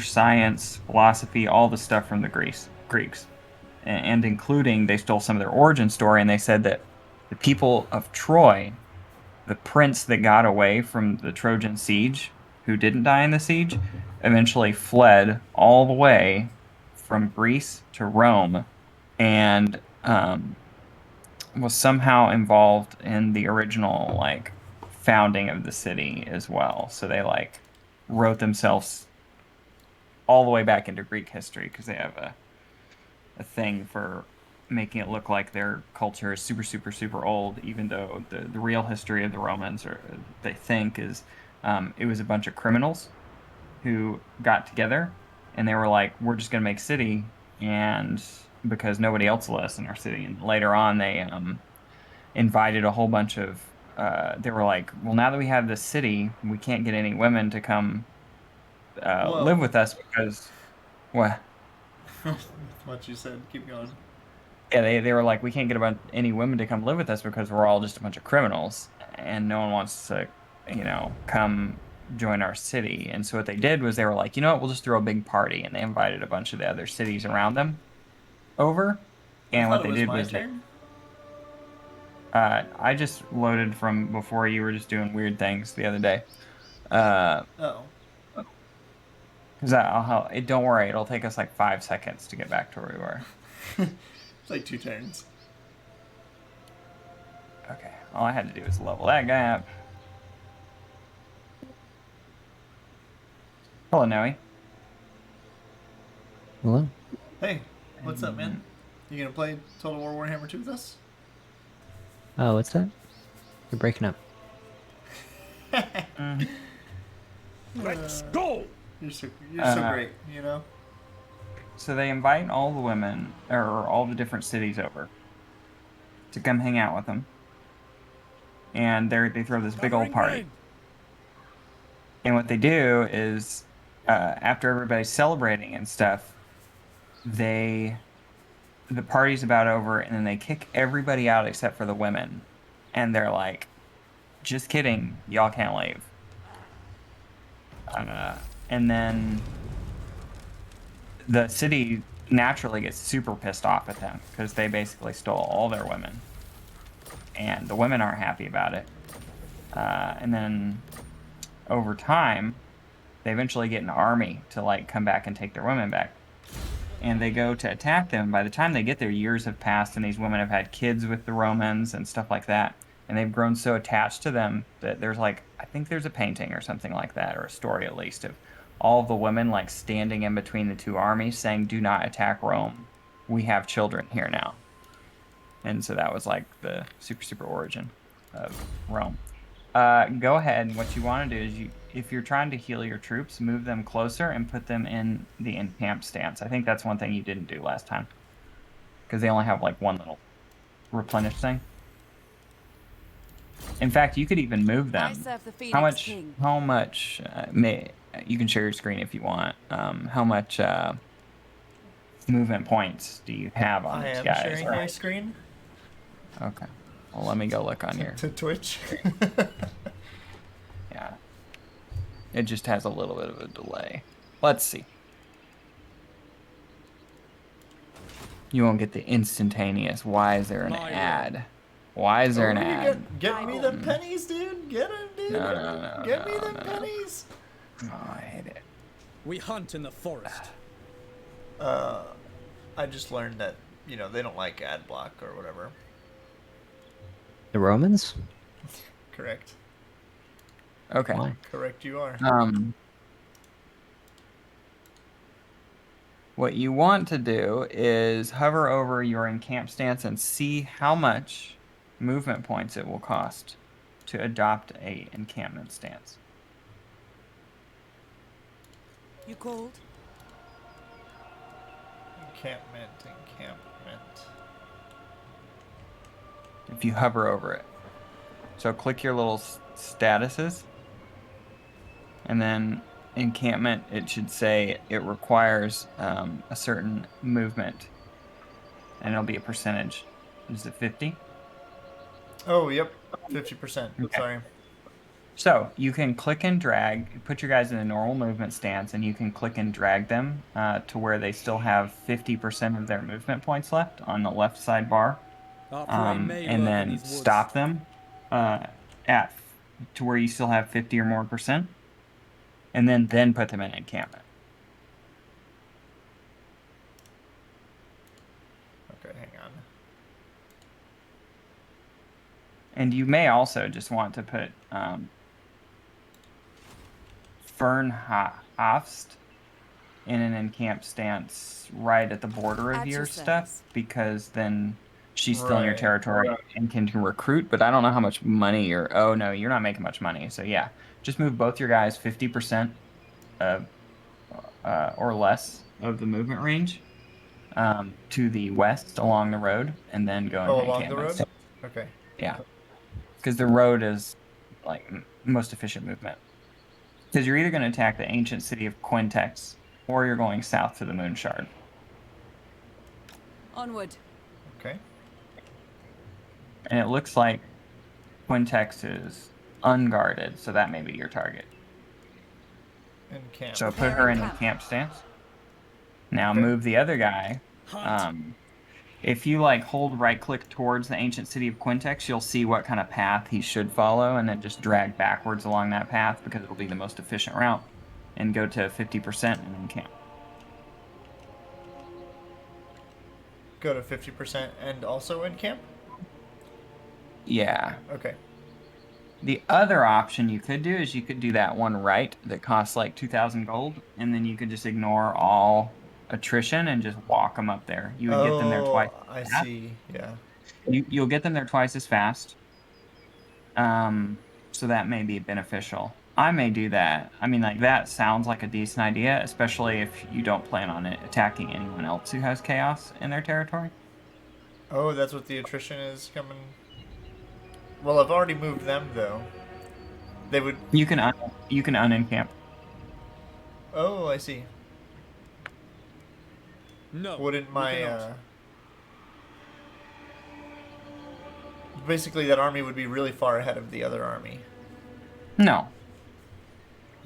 science, philosophy, all the stuff from the Greeks, and including they stole some of their origin story, and they said that the people of Troy, the prince that got away from the Trojan siege, who didn't die in the siege, eventually fled all the way from Greece to Rome, and was somehow involved in the original like founding of the city as well. So they like wrote themselves all the way back into Greek history because they have a thing for making it look like their culture is super, super, super old, even though the real history of the Romans, or they think, is it was a bunch of criminals who got together and they were like, we're just going to make city, and because nobody else will list in our city. And later on, they invited a whole bunch of, they were like, well, now that we have this city, we can't get any women to come live Whoa. with us because, well, What you said. Keep going. yeah, they were like, we can't get any women to come live with us because we're all just a bunch of criminals and no one wants to, come join our city. And so what they did was they were like, you know what, we'll just throw a big party. And they invited a bunch of the other cities around them over. I And thought what it they was did my was turn. I just loaded from before you were just doing weird things the other day. Uh, Oh. because don't worry, it'll take us like 5 seconds to get back to where we were. It's like 2 turns. Okay, all I had to do was level that guy up. Hello, Noe. Hello? Hey, what's up, man? And You gonna play Total War Warhammer 2 with us? Oh, what's that? You're breaking up. Mhm. Let's go! You're so uh, great, you know? so they invite all the women or all the different cities over to come hang out with them, and they throw this big old Covering party. ground! And what they do is, after everybody's celebrating and stuff, they the party's about over, and then they kick everybody out except for the women, and they're like, "Just kidding, y'all can't leave." And then the city naturally gets super pissed off at them because they basically stole all their women, and the women aren't happy about it. And then over time, they eventually get an army to like come back and take their women back. And they go to attack them. By the time they get there, years have passed, and these women have had kids with the Romans and stuff like that. And they've grown so attached to them that there's like, I think there's a painting or something like that, or a story at least, of all of the women like standing in between the two armies saying, "Do not attack Rome. We have children here now." And so that was like the super, super origin of Rome. Go ahead. What you want to do is if you're trying to heal your troops, move them closer and put them in the encamp stance. I think that's one thing you didn't do last time because they only have like one little replenish thing. In fact, you could even move I them. serve the How Phoenix much? King. How much? You can share your screen if you want. How much movement points do you have on I these am guys? sharing my screen Okay. Well, let me go look on your to Twitch. screen. Yeah. It just has a little bit of a delay. Let's see. You won't get the instantaneous. Why is there an My way. ad? Why is there an Oh, you ad? get me them Mm, pennies, dude. Get them, dude. No, no, no, Get me no, them no. pennies. Oh, I hate it. We hunt in the forest. Uh, I just learned that they don't like ad block or whatever. The Romans? Correct. Okay. Why? Correct. You are. Um, what you want to do is hover over your encamp stance and see how much movement points it will cost to adopt a encampment stance. You called? Encampment. Encampment. If you hover over it. So click your little statuses, and then encampment, it should say it requires a certain movement, and it'll be a percentage. Is it 50? Oh, yep. 50%. Okay. Sorry. So you can click and drag, put your guys in a normal movement stance, and you can click and drag them to where they still have 50% of their movement points left on the left side bar, Our prey may and lurk in then these woods. stop them at to where you still have 50 or more percent, and then put them in encampment. Okay, hang on. And you may also just want to put Fernhofst in an encamped stance right at the border of At your your stuff, service. because then she's still in your Right. territory and can recruit, but I don't know how much money you're. Oh no, you're not making much money. So yeah, just move both your guys 50% of or less of the movement range to the west along the road, and then go into Oh, along the encampments. road? Okay. Yeah, because the road is like most efficient movement. Because you're either going to attack the ancient city of Quintex, or you're going south to the Moon Shard. Onward. Okay. And it looks like Quintex is unguarded, so that may be your target. Encamp. So put Prepare her in and camp. camp stance. Now Okay. move the other guy. Hunt. If you like hold right click towards the ancient city of Quintex, you'll see what kind of path he should follow, and then just drag backwards along that path because it'll be the most efficient route, and go to 50% and encamp. Go to 50% and also encamp? Yeah. Okay. The other option you could do is you could do that one right that costs like 2,000 gold, and then you could just ignore all attrition and just walk them up there. You would get them there twice Oh, I as fast. see. Yeah. You'll get them there twice as fast. So that may be beneficial. I may do that. I mean, like, that sounds like a decent idea, especially if you don't plan on it attacking anyone else who has chaos in their territory. Oh, that's what the attrition is coming. Well, I've already moved them though. They would. You can unencamp. Oh, I see. No. Wouldn't we my cannot. basically that army would be really far ahead of the other army. No,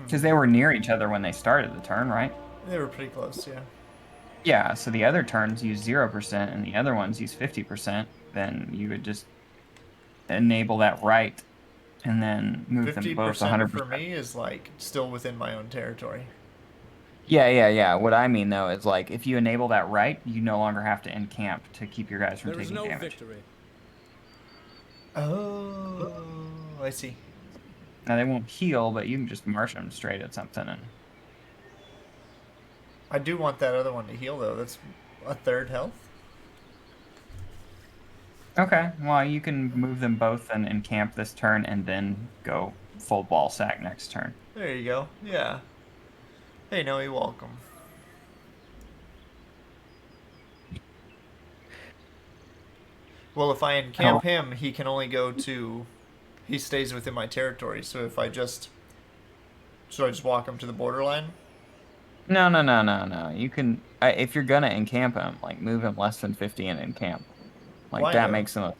because they were near each other when they started the turn, right? They were pretty close, yeah. Yeah, so the other turns use 0% and the other ones use 50%, then you would just enable that right and then move them both 50% for 100%. me is like still within my own territory. Yeah. What I mean though is, like, if you enable that right, you no longer have to encamp to keep your guys from There is taking no damage. victory. Oh, I see. Now they won't heal, but you can just march them straight at something. And I do want that other one to heal though. That's a third health. okay, well, you can move them both and encamp this turn, and then go full ball sack next turn. There you go. Yeah. Hey, no, you're welcome. Well, if I encamp him, he can only go to. He stays within my territory. So if I just. So I just walk him to the borderline? No. You can, if you're gonna encamp him, like, move him less than 50 and encamp. Like, Why that though? makes him a.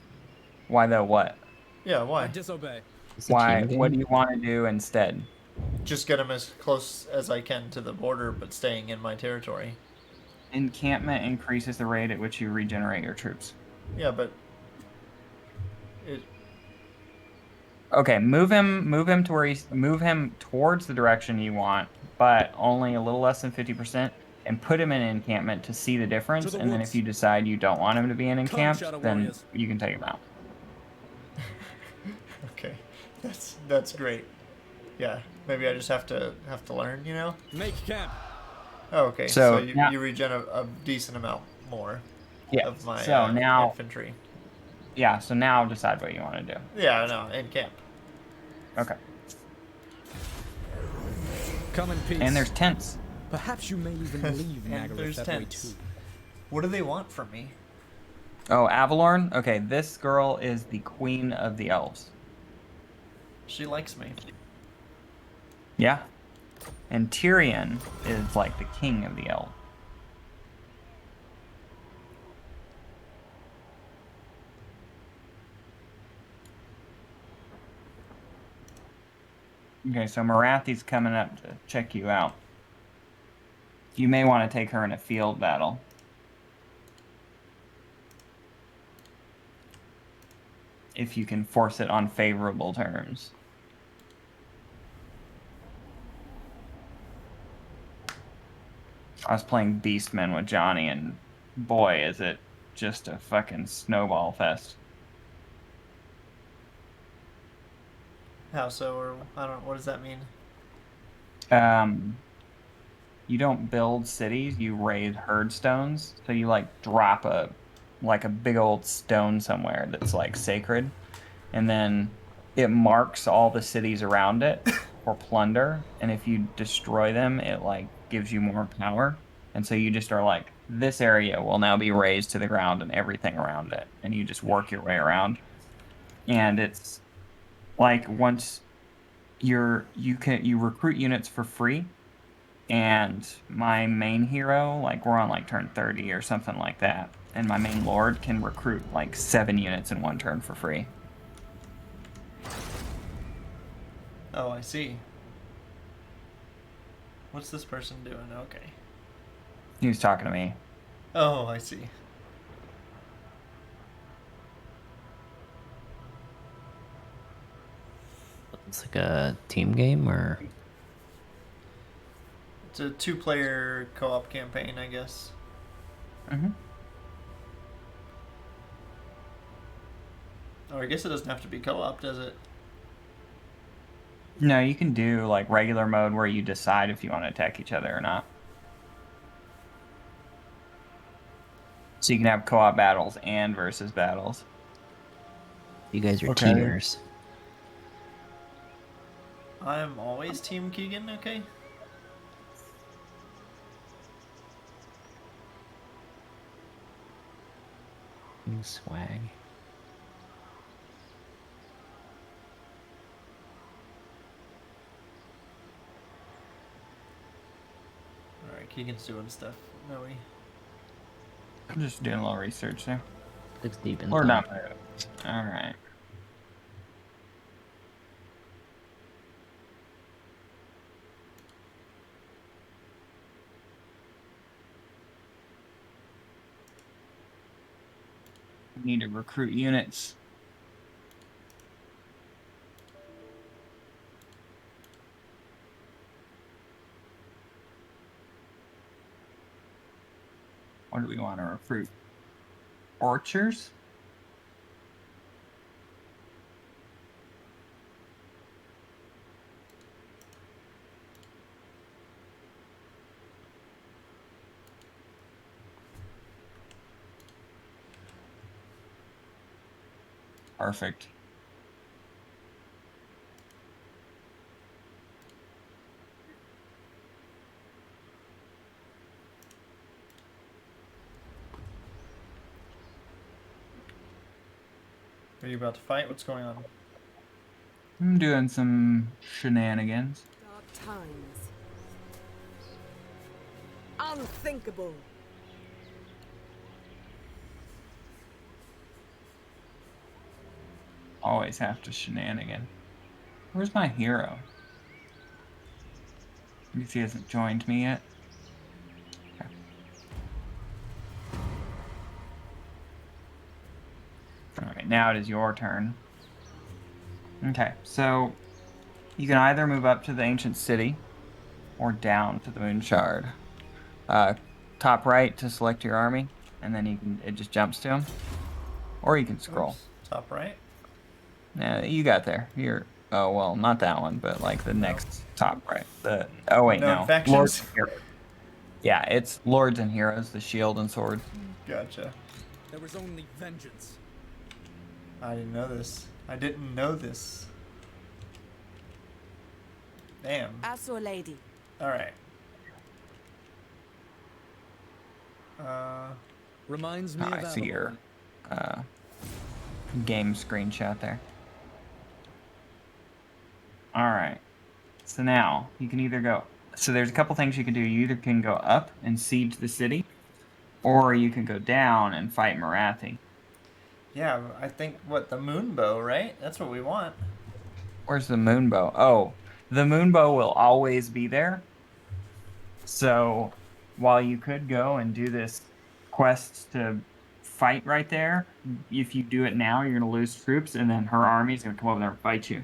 Why though? What? Yeah, I why? disobey. It's a Why? team What do game. you want to do instead? Just get him as close as I can to the border, but staying in my territory. Encampment increases the rate at which you regenerate your troops. Yeah, but. It. Okay, move him to where move him towards the direction you want, but only a little less than 50%, and put him in an encampment to see the difference. the And then if woods. you decide you don't want him to be in Come, encamped, Shadow then Warriors. you can take him out. Okay. That's great. Yeah. Maybe I just have to learn, you know? Make camp. Oh, okay. So, So now- you regen a decent amount more Yeah. of my So now, infantry. yeah. So now decide what you want to do. Yeah, no, in camp. Okay. Come in peace. And there's tents. Perhaps you may even leave And there's Nagareth that way tents. too. What do they want from me? Oh, Avalorn. Okay, this girl is the queen of the elves. She likes me. Yeah. And Tyrion is like the king of the elves. Okay, so Marathi's coming up to check you out. You may want to take her in a field battle. If you can force it on favorable terms. I was playing Beastmen with Johnny, and boy, is it just a fucking snowball fest. How so? Or I don't know. What does that mean? You don't build cities, you raise herd stones. So you like drop a big old stone somewhere that's like sacred, and then it marks all the cities around it for plunder. And if you destroy them, it like gives you more power. And so you just are like, this area will now be razed to the ground and everything around it. And you just work your way around. And it's like once you recruit units for free. And my main hero, like we're on like turn 30 or something like that. And my main lord can recruit like 7 units in one turn for free. Oh, I see. What's this person doing? Okay. He was talking to me. Oh, I see. It's like a team game, or It's a 2-player co-op campaign, I guess. Mm-hmm. Or I guess it doesn't have to be co-op, does it? No, you can do like regular mode where you decide if you want to attack each other or not. So you can have co-op battles and versus battles. you guys are Okay. teamers? I'm always Team Keegan, okay? Swag. Alright, Keegan's doing stuff. No, we. I'm just doing a little research there. Looks deep in Or thought. not. All right. We need to recruit units. What do we want to recruit? Archers? Perfect. Are you about to fight? What's going on? I'm doing some shenanigans. Dark times. Unthinkable. Always have to shenanigan. Where's my hero? I guess he hasn't joined me yet. Okay. Alright, now it is your turn. Okay, so you can either move up to the ancient city or down to the moon shard. Top right to select your army, and then it just jumps to him. Or you can scroll. Oops. Top right. You got there. Oh well, not that one, but like the next top right. Oh wait, Known no. factions? Lords and Heroes. Yeah, it's Lords and Heroes, the shield and sword. Gotcha. There was only vengeance. I didn't know this. I didn't know this. Damn. As your lady. Alright. Reminds me I of see your Avalon. game screenshot there. Alright. So now you can either go. So there's a couple things you can do. You either can go up and siege the city, or you can go down and fight Marathi. Yeah, I think, the moon bow, right? That's what we want. Where's the moonbow? Oh, the moonbow will always be there. So while you could go and do this quest to fight right there, if you do it now, you're going to lose troops, and then her army's going to come over there and fight you.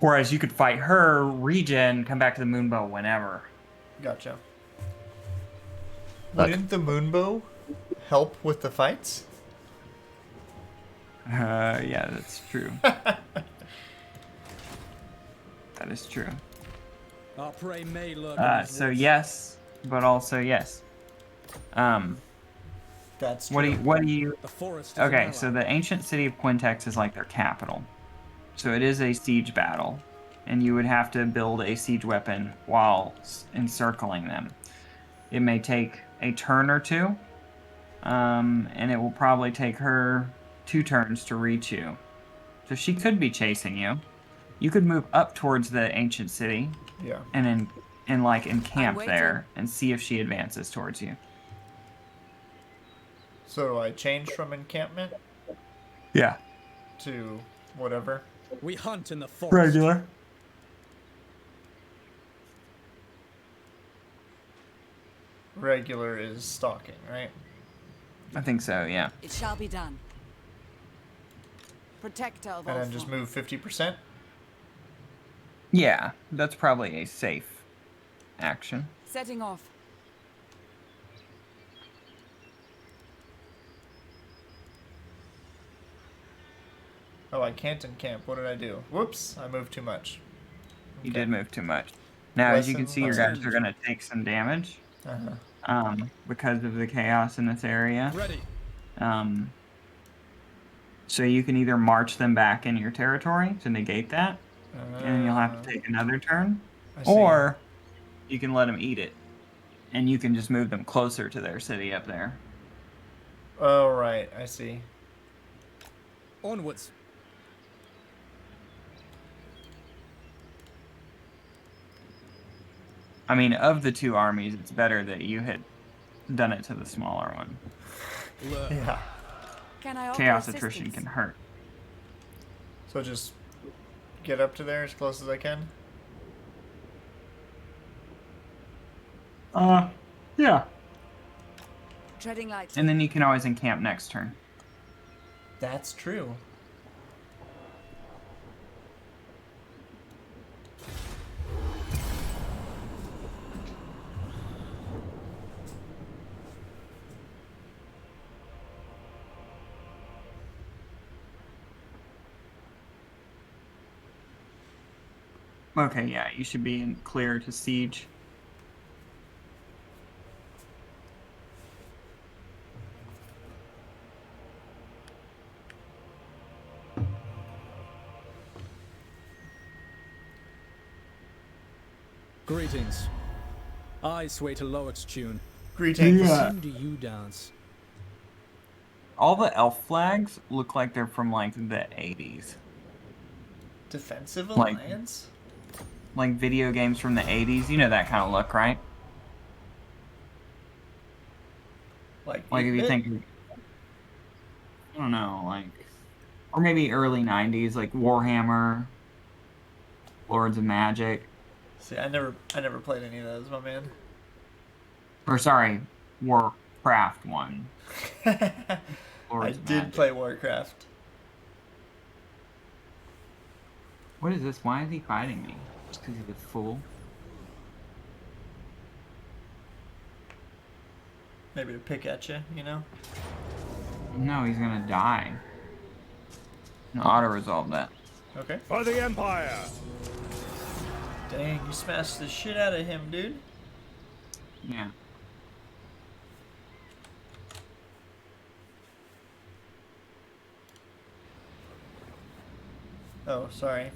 Whereas you could fight her, regen, come back to the moonbow whenever. Gotcha. Look. Wouldn't the moonbow help with the fights? Yeah, that's true. That is true. Our prey may lurk in these So woods. yes, but also yes. That's true. What do you? The forest is an Okay, ally. so the ancient city of Quintex is like their capital. So it is a siege battle, and you would have to build a siege weapon while encircling them. It may take a turn or two, and it will probably take her 2 turns to reach you. So she could be chasing you. You could move up towards the ancient city Yeah. and like encamp waiting. there and see if she advances towards you. So do I change from encampment Yeah. to whatever? We hunt in the forest. Regular. Regular is stalking, right? I think so, yeah. It shall be done. Protector of And all then just forms. move 50%? Yeah, that's probably a safe action. Setting off. Oh, I can't encamp. What did I do? Whoops, I moved too much. You Okay. did move too much. Now, as you can see, your guys Lesson are going to take some damage Uh-huh. because of the chaos in this area. Ready. So you can either march them back in your territory to negate that, and then you'll have to take another turn, I see. or you can let them eat it, and you can just move them closer to their city up there. Oh, right, I see. Onwards. I mean, of the 2 armies, it's better that you had done it to the smaller one. Lurk. Yeah. Can I offer Chaos assistance? attrition can hurt. So just get up to there as close as I can? Yeah. Treading lightly. And then you can always encamp next turn. That's true. Okay, yeah, you should be in clear to siege. Greetings. I sway to Loic's tune. Greetings. Yeah. Who do you dance? All the elf flags look like they're from like the 80s. Defensive Like- alliance? Like video games from the 80s. You know that kind of look, right? Like Like if you 8-bit? think, I don't know, like, or maybe early 90s, like Warhammer, Lords of Magic, See, I never played any of those, my man. or sorry, Warcraft 1. I Lords of did Magic. play Warcraft. What is this? Why is he fighting me? Just because he's a fool? Maybe to pick at you, you know? No, he's gonna die. Auto-resolve that. Okay. For the Empire! Dang, you smashed the shit out of him, dude. Yeah. Oh, sorry.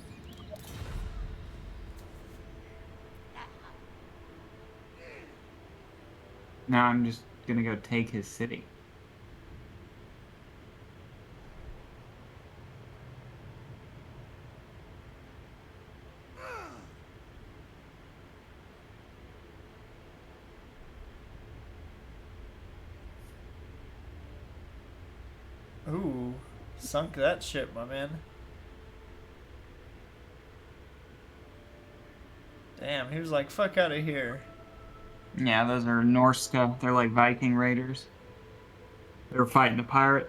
Now I'm just gonna go take his city. Ooh, sunk that ship, my man. Damn, he was like, fuck out of here. Yeah, those are Norse stuff. They're like Viking raiders. They were fighting a pirate.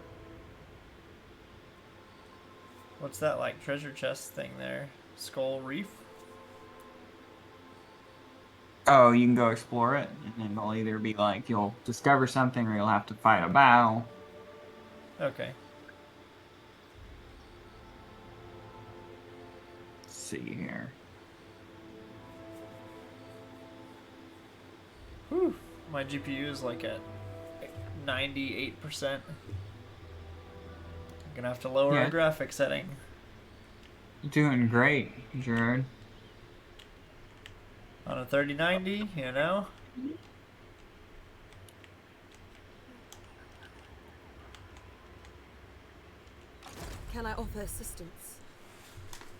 What's that like treasure chest thing there? Skull Reef? Oh, you can go explore it, and it'll either be like you'll discover something or you'll have to fight a battle. Okay. Let's see here. Whew. My GPU is like at 98%. I'm gonna have to lower Yeah. our graphic setting. You're doing great, Jared. On a 3090, you know? Can I offer assistance?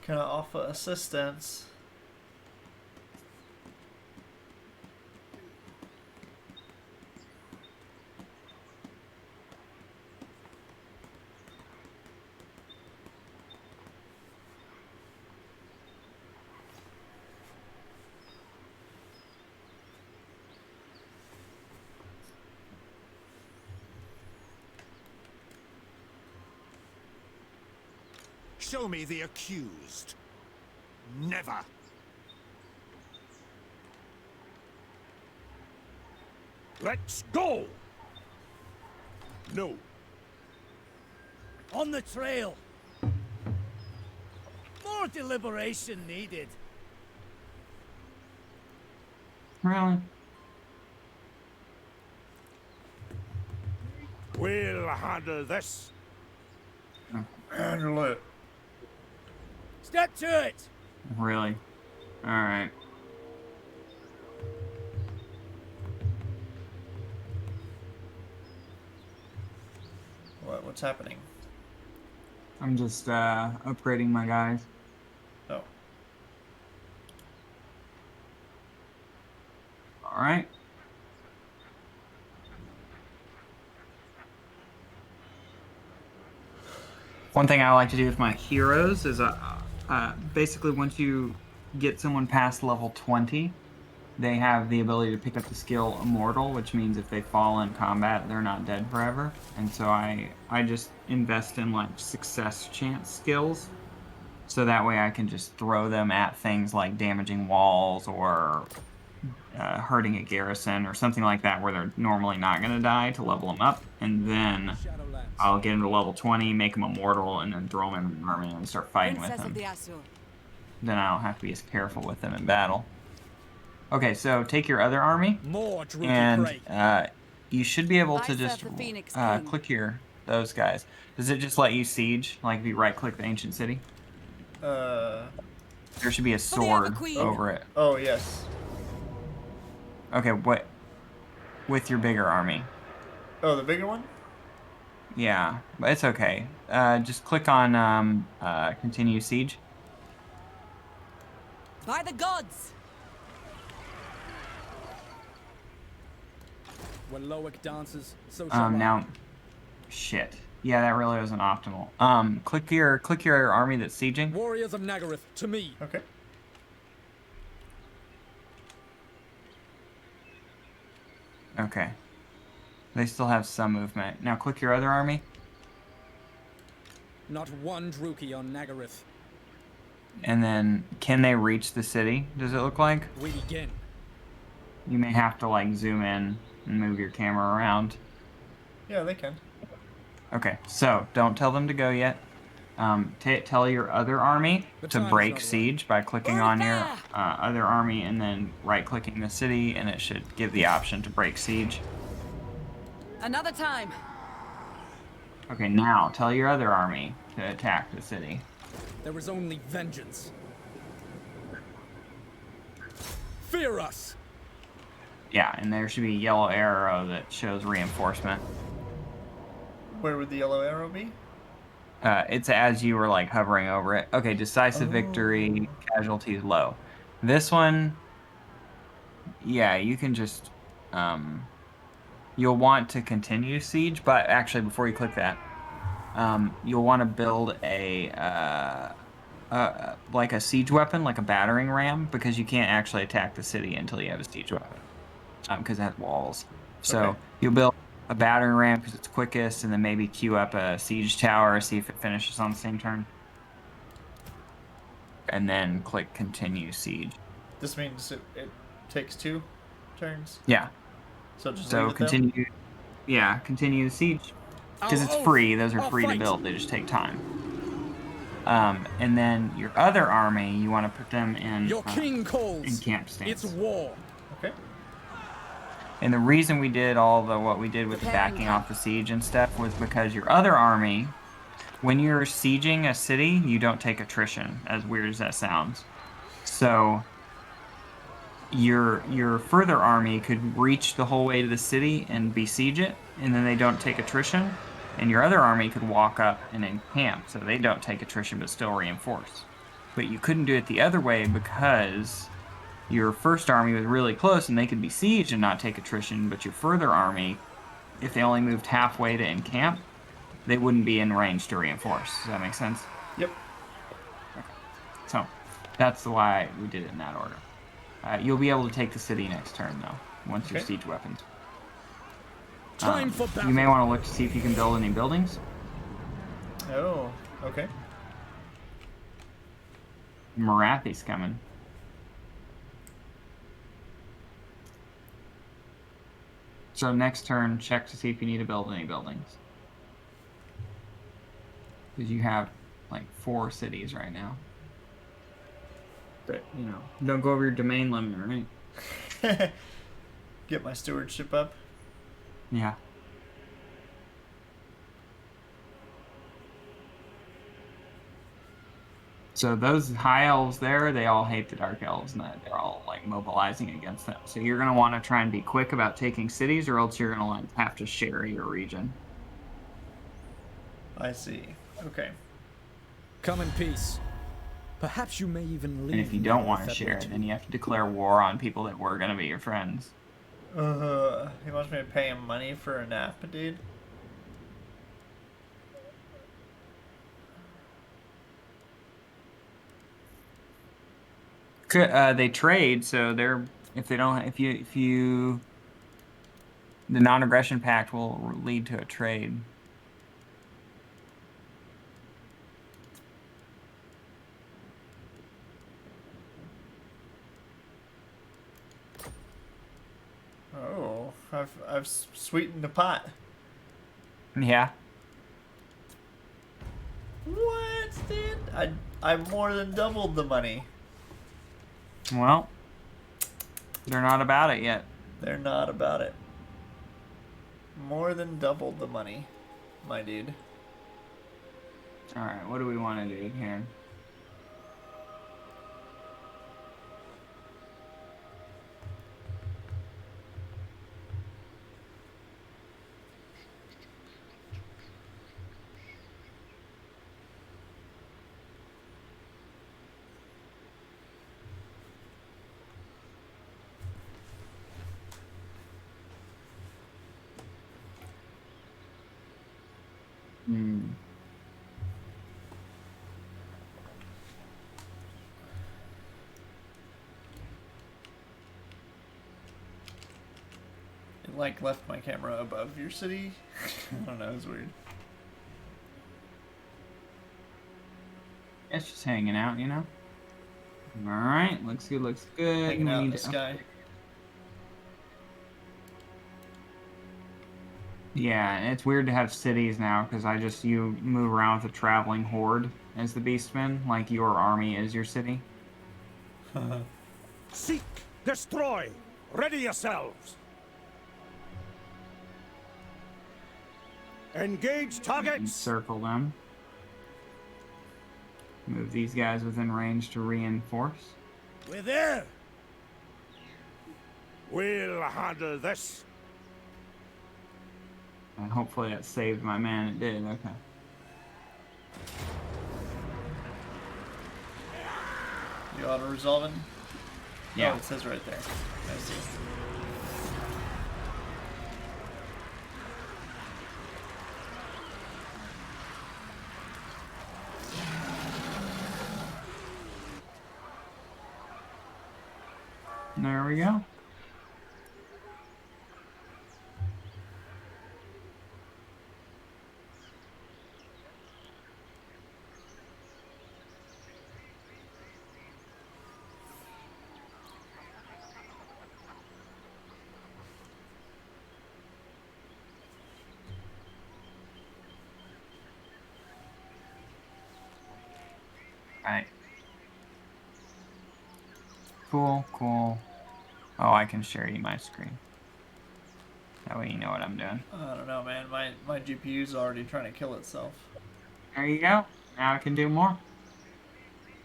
Can I offer assistance? Show me the accused. Never. Let's go! No. On the trail. More deliberation needed. Really? We'll handle this. Handle it. Step to it. Really? Alright. What's happening? I'm just upgrading my guys. Oh. Alright. One thing I like to do with my heroes is basically once you get someone past level 20, they have the ability to pick up the skill Immortal, which means if they fall in combat, they're not dead forever. And so I just invest in like success chance skills, so that way I can just throw them at things like damaging walls or hurting a garrison or something like that where they're normally not going to die to level them up, and then Shadowlands. I'll get them to level 20, make them immortal, and then throw them in an army and start fighting with Princess of them. the Azure. Then I don't have to be as careful with them in battle. Okay, so take your other army, More droopy and prey. you should be able I to serve just the Phoenix King. click those guys. Does it just let you siege? Like if you right-click the ancient city? There should be a the sword Queen. over it. Oh, yes. Okay, what? With your bigger army. Oh, the bigger one? Yeah, but it's okay. Just click on continue siege. By the gods! When Loic dances, so shall I. Now, shit. Yeah, that really wasn't optimal. Click your army that's sieging. Warriors of Nagaroth, to me. Okay. Okay. They still have some movement. Now click your other army. Not one Druki on Nagaroth. And then, can they reach the city, does it look like? We begin. You may have to, like, zoom in and move your camera around. Yeah, they can. Okay, so, don't tell them to go yet. Tell your other army The to time's break not right. siege by clicking on your other army and then right-clicking the city, and it should give the option to break siege. Another time. Okay, now, tell your other army to attack the city. There is only vengeance. Fear us! Yeah, and there should be a yellow arrow that shows reinforcement. Where would the yellow arrow be? It's as you were like hovering over it. Okay, decisive victory, casualties low. This one, yeah, you can just, you'll want to continue siege, but actually before you click that, you'll want to build a like a siege weapon, like a battering ram, because you can't actually attack the city until you have a siege weapon, because it has walls. So Okay. you'll build a battering ram because it's quickest, and then maybe queue up a siege tower, see if it finishes on the same turn, and then click continue siege. This means it takes 2 turns. Yeah. So just So leave it there. continue. Yeah, continue the siege because Our it's oath, free. Those are our free to fight. build. They just take time. And then your other army, you want to put them in Your king in calls. camp stance. It's war. Okay. And the reason we did all the what we did with the Preparing backing camp. off the siege and stuff was because your other army, when you're sieging a city, you don't take attrition, as weird as that sounds. So your further army could reach the whole way to the city and besiege it, and then they don't take attrition. And your other army could walk up and encamp, so they don't take attrition but still reinforce. But you couldn't do it the other way because your first army was really close and they could besiege and not take attrition, but your further army, if they only moved halfway to encamp, they wouldn't be in range to reinforce. Does that make sense? Yep. So that's why we did it in that order. You'll be able to take the city next turn, though, once your Okay. siege weapons. Time for battle. You may want to look to see if you can build any buildings. Oh, okay. Marathi's coming. So next turn, check to see if you need to build any buildings. Because you have like 4 cities right now. But, you know, don't go over your domain limit, right? Get my stewardship up. Yeah. So those high elves there, they all hate the dark elves, and they're all like mobilizing against them. So you're gonna want to try and be quick about taking cities, or else you're gonna like have to share your region. I see. Okay. Come in peace. Perhaps you may even leave. And if you me don't with want to that share much. it, then you have to declare war on people that were gonna be your friends. He wants me to pay him money for a nap, dude. They trade, so they're if you the non-aggression pact will lead to a trade. Oh, I've sweetened the pot. Yeah. What, dude? I more than doubled the money. Well, they're not about it yet. They're not about it. More than doubled the money, my dude. All right, what do we want to do here? Hmm. It like left my camera above your city. I don't know, it's weird. It's just hanging out, you know? Alright, looks good, looks good. Hanging out in We the need to sky. Yeah, and it's weird to have cities now because you move around with a traveling horde as the beastmen, like your army is your city. Seek, destroy, ready yourselves. Engage targets. Encircle them. Move these guys within range to reinforce. We're there. We'll handle this. And hopefully that saved my man. It did, okay. You auto resolving? Yeah. Oh, it says right there. I see. There we go. Right. Cool, cool. Oh, I can share you my screen. That way you know what I'm doing. I don't know, man. My GPU's already trying to kill itself. There you go. Now I can do more.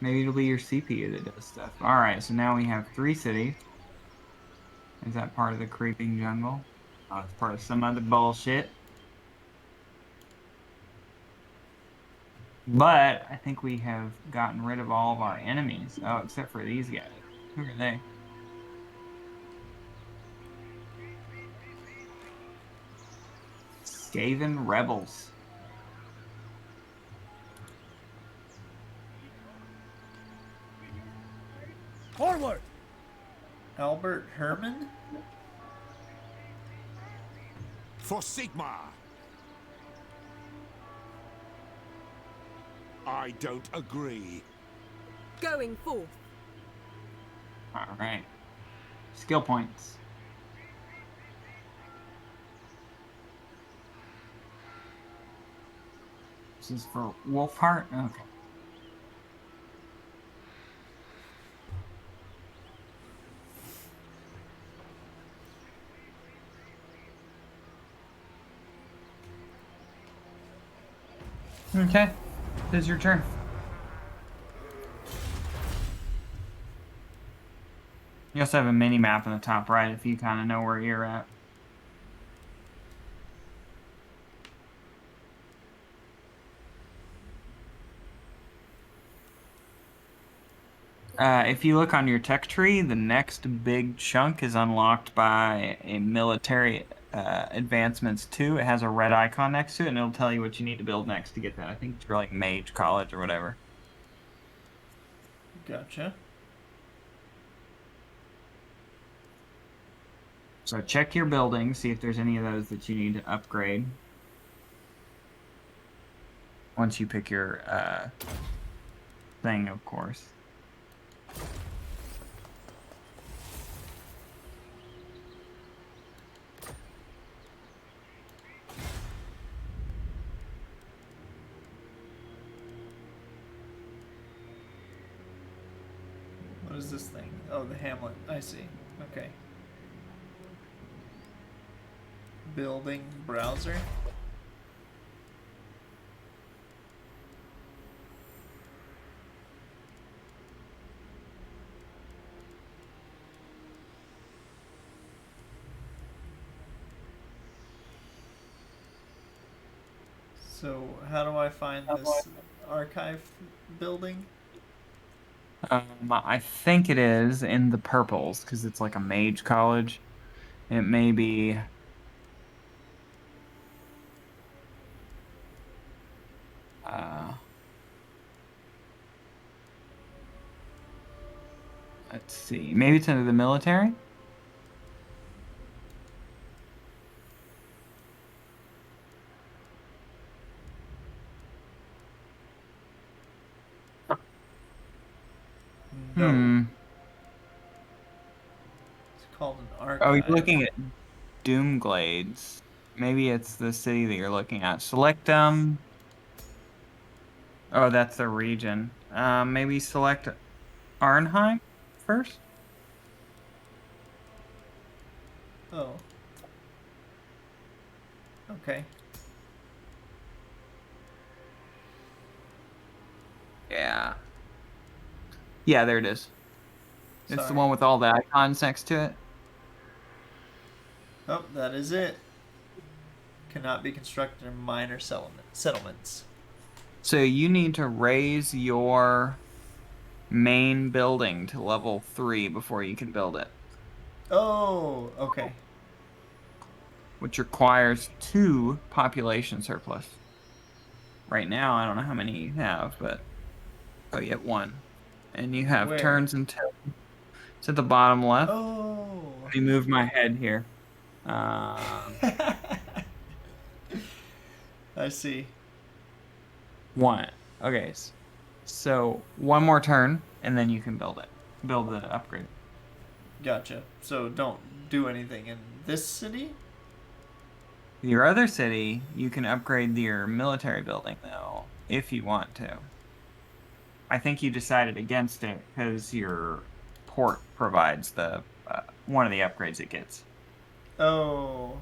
Maybe it'll be your CPU that does stuff. Alright, so now we have 3 cities. Is that part of the creeping jungle? Oh, it's part of some other bullshit. But I think we have gotten rid of all of our enemies. Oh, except for these guys. Who are they? Skaven rebels. Forward! Albert Herman? For Sigma! I don't agree. Going forth. Alright. Skill points. This is for Wolfheart? Okay. Okay. It is your turn. You also have a mini map in the top right if you kind of know where you're at. If you look on your tech tree, the next big chunk is unlocked by a military advancements 2. It has a red icon next to it, and it'll tell you what you need to build next to get that. I think it's for like Mage College or whatever. Gotcha. So check your buildings, see if there's any of those that you need to upgrade. Once you pick your thing, of course. What is this thing? Oh, the hamlet. I see. Okay. Building browser. So, how do I find this archive building? I think it is in the purples because it's like a mage college. It may be. Let's see. Maybe it's into the military. No. Hmm. It's called an Oh, archive. you're looking at Doomglades. Maybe it's the city that you're looking at. Select Oh, that's the region. Maybe select Arnheim first. Oh. Okay. Yeah. Yeah, there it is. It's the Sorry. one with all the icons next to it. Oh, that is it. Cannot be constructed in minor settlements. So you need to raise your main building to level 3 before you can build it, Oh, okay. which requires 2 population surplus. Right now, I don't know how many you have, but oh, you have 1, and you have Where? turns until It's at the bottom left. Oh. Let me move my head here. I see. One. Okay. So one more turn, and then you can build it. Build the upgrade. Gotcha. So don't do anything in this city? Your other city, you can upgrade your military building, though, if you want to. I think you decided against it because your port provides the one of the upgrades it gets. Oh.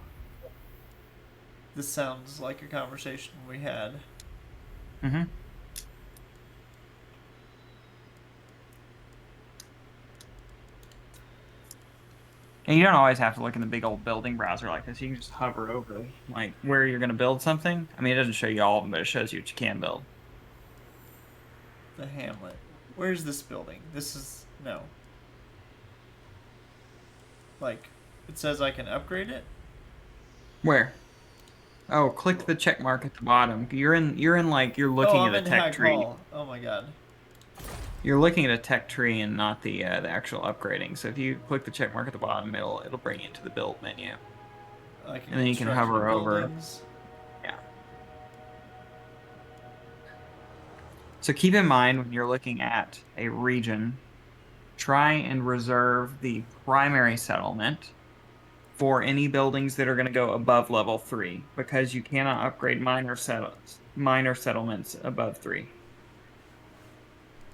This sounds like a conversation we had. Mm-hmm. And you don't always have to look in the big old building browser like this. You can just hover over like where you're going to build something. I mean, it doesn't show you all of them, but it shows you what you can build. The hamlet. Where's this building? This is... no. Like, it says I can upgrade it? Where? Oh, click the check mark at the bottom. You're like you're looking I'm at a in tech Hag tree. Hall. Oh my god. You're looking at a tech tree and not the actual upgrading. So if you click the check mark at the bottom, it'll bring you to the build menu. I can And then you can construct hover over. buildings. Yeah. So keep in mind when you're looking at a region, try and reserve the primary settlement for any buildings that are going to go above level 3, because you cannot upgrade minor settlements above 3.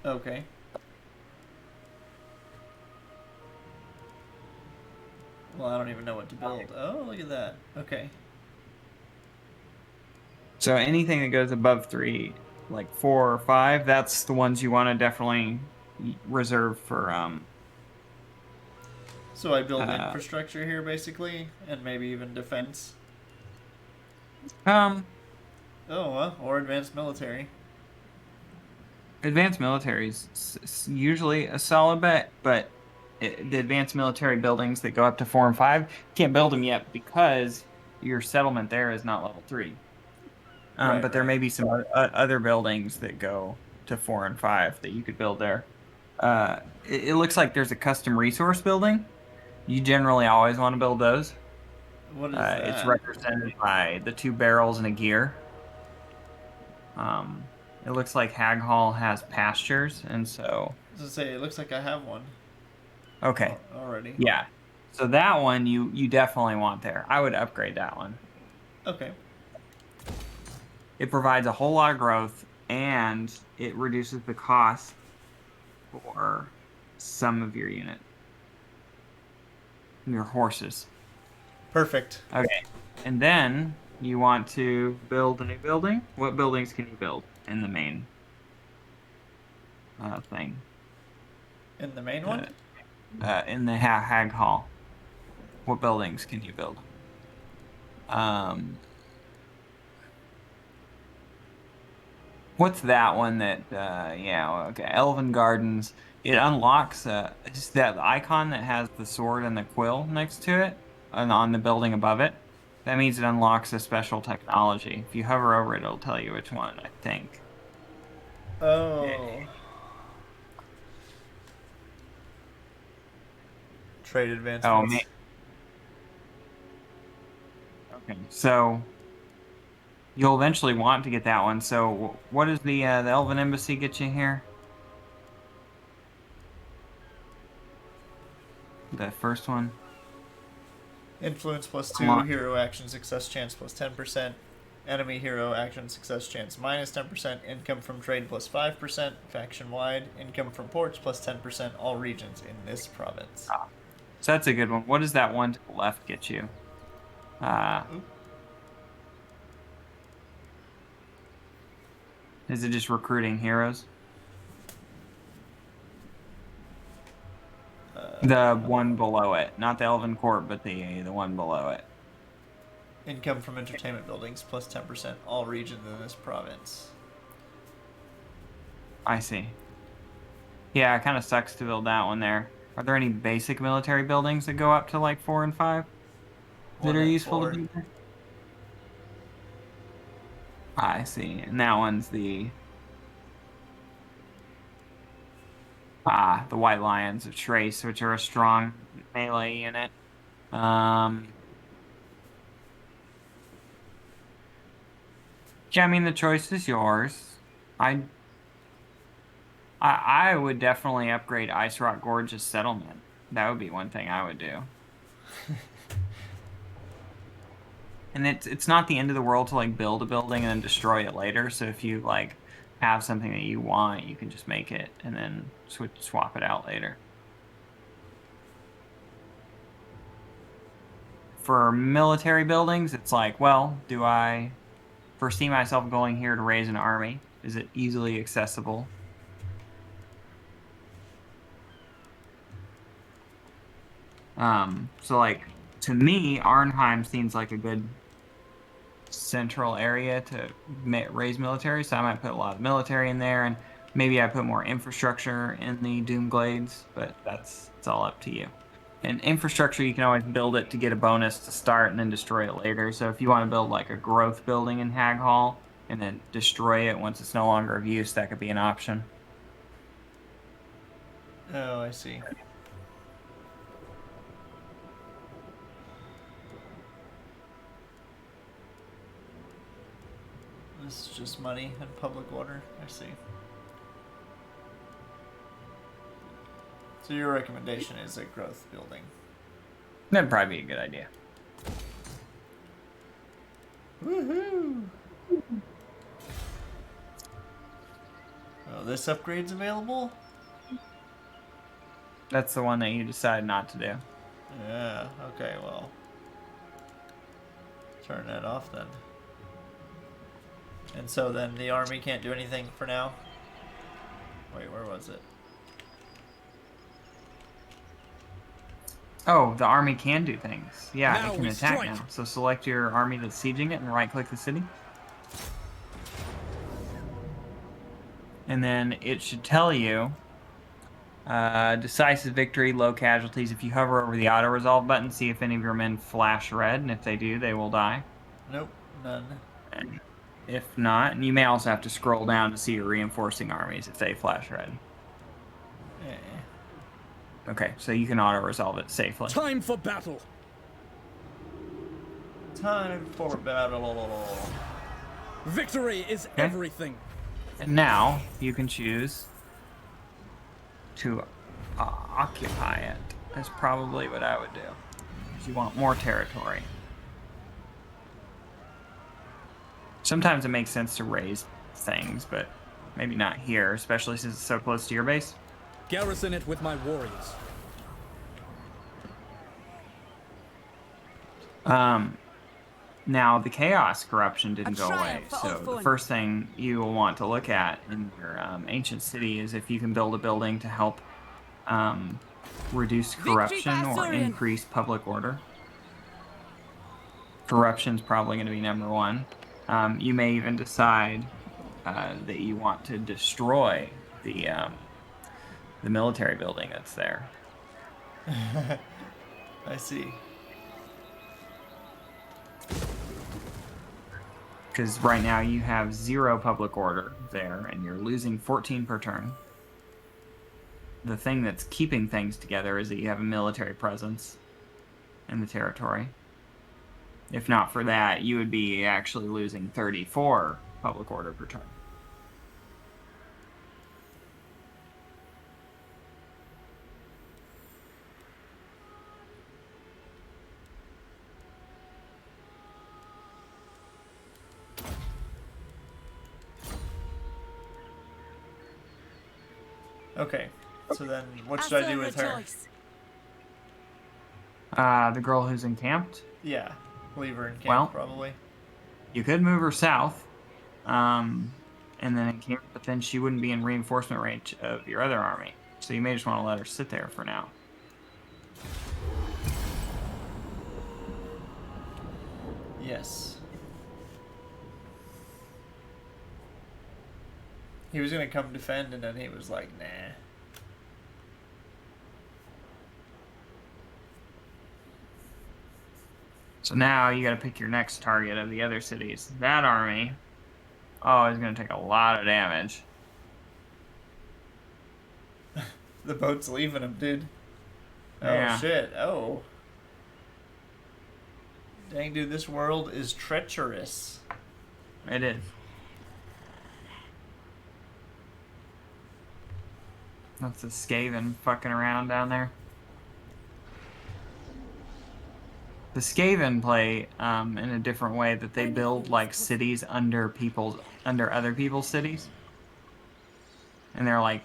Okay. Well, I don't even know what to build. Oh, look at that. Okay. So anything that goes above 3, like 4 or 5, that's the ones you want to definitely reserve for So I build infrastructure here, basically, and maybe even defense. um Oh, well, or advanced military. advanced military is usually a solid bet, but the advanced military buildings that go up to 4 and 5, you can't build them yet because your settlement there is not level 3. But there may be some other buildings that go to 4 and 5 that you could build there. It looks like there's a custom resource building. You generally always want to build those. What is that? It's represented by the 2 barrels and a gear. It looks like Hag Hall has pastures, and so... I was gonna say, it looks like I have one. Okay. Already. Yeah. So that one you definitely want there. I would upgrade that one. Okay. It provides a whole lot of growth, and it reduces the cost for some of your unit. Your horses. Perfect. Okay. And then you want to build a new building. What buildings can you build in the main thing? In the main one? In the Hag Hall. What buildings can you build? What's that one that, yeah, okay, Elven Gardens. It unlocks just that icon that has the sword and the quill next to it, and on the building above it. That means it unlocks a special technology. If you hover over it, it'll tell you which one, I think. Oh. Yeah. Trade advancements. Oh, man. Okay, so you'll eventually want to get that one. So what does the Elven Embassy get you here? The first one? Influence plus 2, Unlock. hero action success chance plus 10%, enemy hero action success chance minus 10%, income from trade plus 5%, faction wide, income from ports plus 10%, all regions in this province. So that's a good one. What does that one to the left get you? Is it just recruiting heroes? The one below it. Not the Elven Court, but the one below it. Income from entertainment buildings plus 10%, all regions in this province. I see. Yeah, it kind of sucks to build that one there. Are there any basic military buildings that go up to like 4 and 5 that are useful to be there? I see. And that one's the... The White Lions of Trace, which are a strong melee unit. Yeah, I mean, the choice is yours. I I would definitely upgrade Ice Rock Gorge's settlement. That would be one thing I would do. And it's not the end of the world to like build a building and then destroy it later. So if you like have something that you want, you can just make it and then swap it out later. For military buildings, it's like, well, do I foresee myself going here to raise an army? Is it easily accessible? So like to me, Arnheim seems like a good central area to raise military, so I might put a lot of military in there, and maybe I put more infrastructure in the Doomglades, but it's all up to you. And infrastructure, you can always build it to get a bonus to start and then destroy it later. So if you want to build like a growth building in Hag Hall and then destroy it once it's no longer of use, that could be an option. Oh, I see. This is just money and public order. I see. So your recommendation is a growth building. That'd probably be a good idea. Woohoo! Oh, this upgrade's available? That's the one that you decide not to do. Yeah, okay, well. Turn that off then. And so then the army can't do anything for now? Wait, where was it? Oh, the army can do things. Yeah, Now it can we attack strike. now. So select your army that's sieging it and right-click the city. And then it should tell you decisive victory, low casualties. If you hover over the auto-resolve button, see if any of your men flash red, and if they do, they will die. Nope, none. And if not, and you may also have to scroll down to see your reinforcing armies if they flash red. Eh. Okay, so you can auto-resolve it safely. Time for battle. Time for battle. Victory is everything. And now you can choose to occupy it. That's probably what I would do. Because you want more territory. Sometimes it makes sense to raise things, but maybe not here, especially since it's so close to your base. Garrison it with my warriors. Now, the Chaos Corruption didn't go away, triumph for so Ulthuan. the first thing you will want to look at in your ancient city is if you can build a building to help reduce corruption or Basurian. increase public order. Corruption's probably going to be number one. You may even decide that you want to destroy the military building that's there. I see. Because right now you have 0 public order there, and you're losing 14 per turn. The thing that's keeping things together is that you have a military presence in the territory. If not for that, you would be actually losing 34 public order per turn. Okay, so then what should I do with her? The girl who's encamped, Yeah, leave her in camp Well- probably. you could move her south, and then encamp, but then she wouldn't be in reinforcement range of your other army. So you may just want to let her sit there for now. Yes. He was gonna come defend, and then he was like, nah. So now you got to pick your next target of the other cities. That army, oh, is going to take a lot of damage. The boat's leaving him, dude. Oh, Yeah. shit. Oh. Dang, dude, this world is treacherous. It is. That's a Skaven fucking around down there. The Skaven play in a different way that they build like cities under other people's cities. And they're like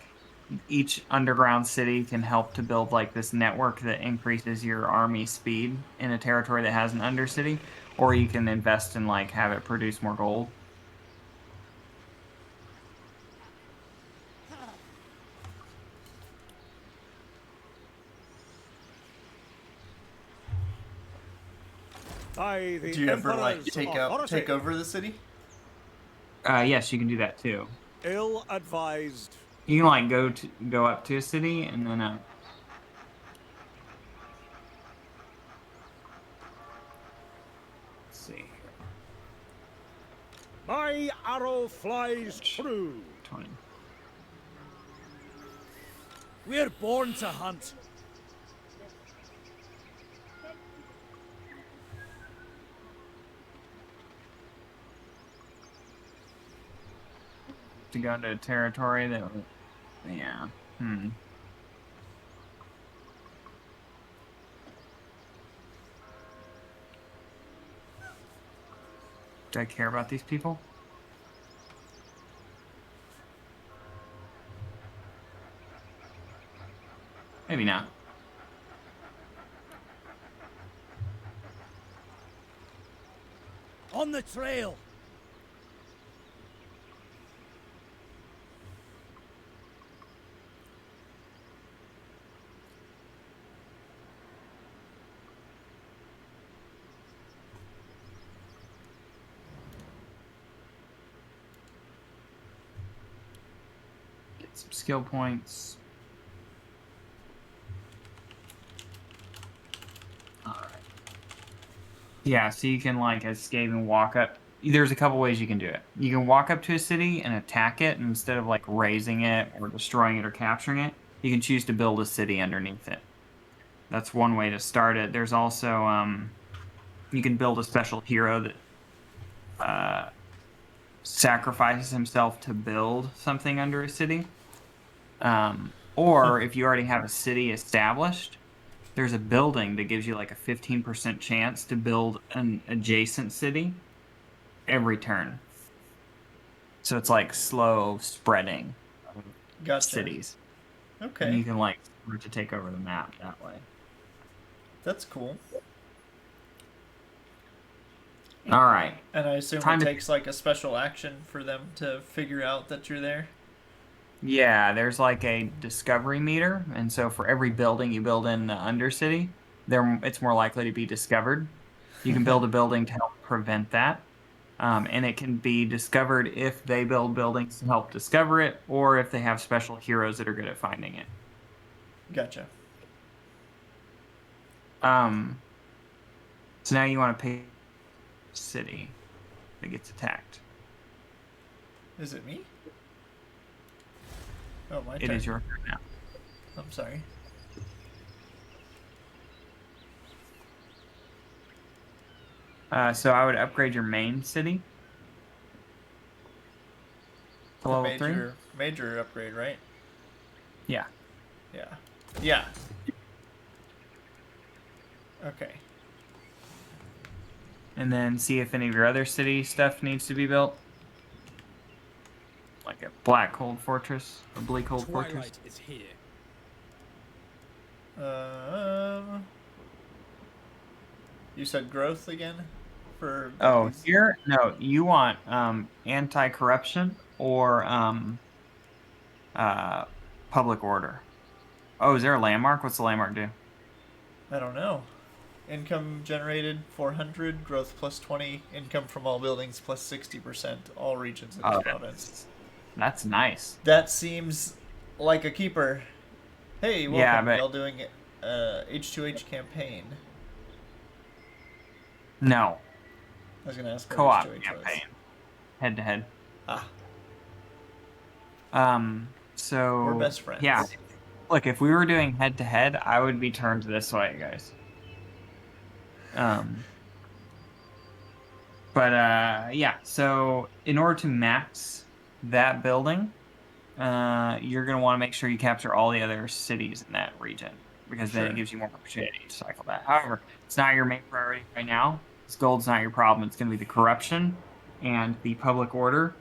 each underground city can help to build like this network that increases your army speed in a territory that has an undercity, or you can invest in like have it produce more gold. By the Do you ever like Emperor's take authority. over the city? Yes, you can do that too. Ill-advised. You can like go up to a city and then let's see here. My arrow flies true. 20. We're born to hunt. To go into a territory that would, yeah. Do I care about these people? Maybe not. On the trail. Get some skill points. Alright. Yeah, so you can like escape and walk up. There's a couple ways you can do it. You can walk up to a city and attack it, and instead of like razing it or destroying it or capturing it, you can choose to build a city underneath it. That's one way to start it. There's also you can build a special hero that sacrifices himself to build something under a city. Or if you already have a city established, there's a building that gives you like a 15% chance to build an adjacent city every turn. So it's like slow spreading of Gotcha. cities. Okay. And you can like start to take over the map that way. That's cool. All right. And I assume Time it to- takes like a special action for them to figure out that you're there. Yeah, there's like a discovery meter, and so for every building you build in the Undercity, it's more likely to be discovered. You can build a building to help prevent that, and it can be discovered if they build buildings to help discover it, or if they have special heroes that are good at finding it. Gotcha. So now you want to pick a city that gets attacked. Is it me? Oh, my It turn. is your turn now. I'm sorry. So I would upgrade your main city to The level 3. major upgrade, right? Yeah. Yeah. Yeah. Okay. And then see if any of your other city stuff needs to be built. Like a Black Cold Fortress, a Bleak Cold Fortress. Twilight is here. You said growth again? For Oh, these? here? No, you want anti-corruption or public order. Oh, is there a landmark? What's the landmark do? I don't know. Income generated 400, growth plus 20, income from all buildings plus 60%, all regions in this province. That's nice. That seems like a keeper. Hey, welcome. Yeah, but- Y'all doing H2H campaign. No. I was gonna ask what Co-op H2H campaign. Head to head. was. So We're best friends. Yeah. Look, if we were doing head-to-head, I would be turned this way, guys. Yeah, so in order to max that building, you're going to want to make sure you capture all the other cities in that region, because then it Sure. gives you more opportunity to cycle that. However, it's not your main priority right now. This gold's not your problem. It's going to be the corruption and the public order,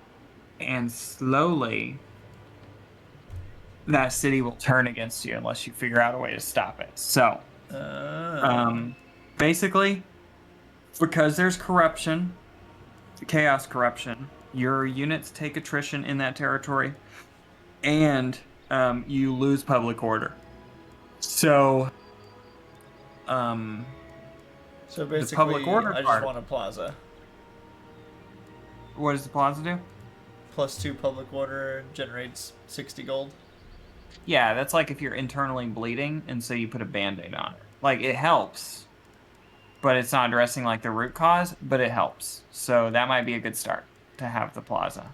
and slowly that city will turn against you unless you figure out a way to stop it. So, basically, because there's corruption, chaos corruption, your units take attrition in that territory, and you lose public order. So, So the basically, public order I just part. want a plaza. What does the plaza do? +2 public order generates 60 gold. Yeah, that's like if you're internally bleeding, and so you put a band-aid on it. Like, it helps, but it's not addressing like the root cause, but it helps. So that might be a good start to have the plaza.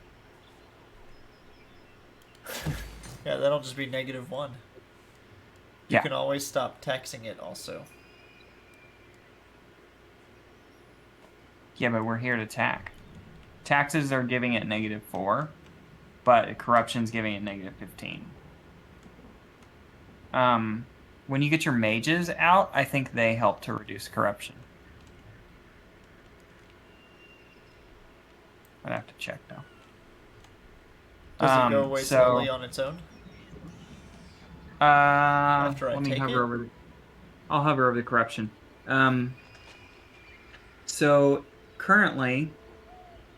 Yeah, that'll just be -1. You Yeah. can always stop taxing it also. Yeah, but we're here to tax. Taxes are giving it -4, but corruption's giving it -15. When you get your mages out, I think they help to reduce corruption. I'd have to check though. Does it go away so- slowly on its own? After I let me take hover it? over the. I'll hover over the corruption. So currently,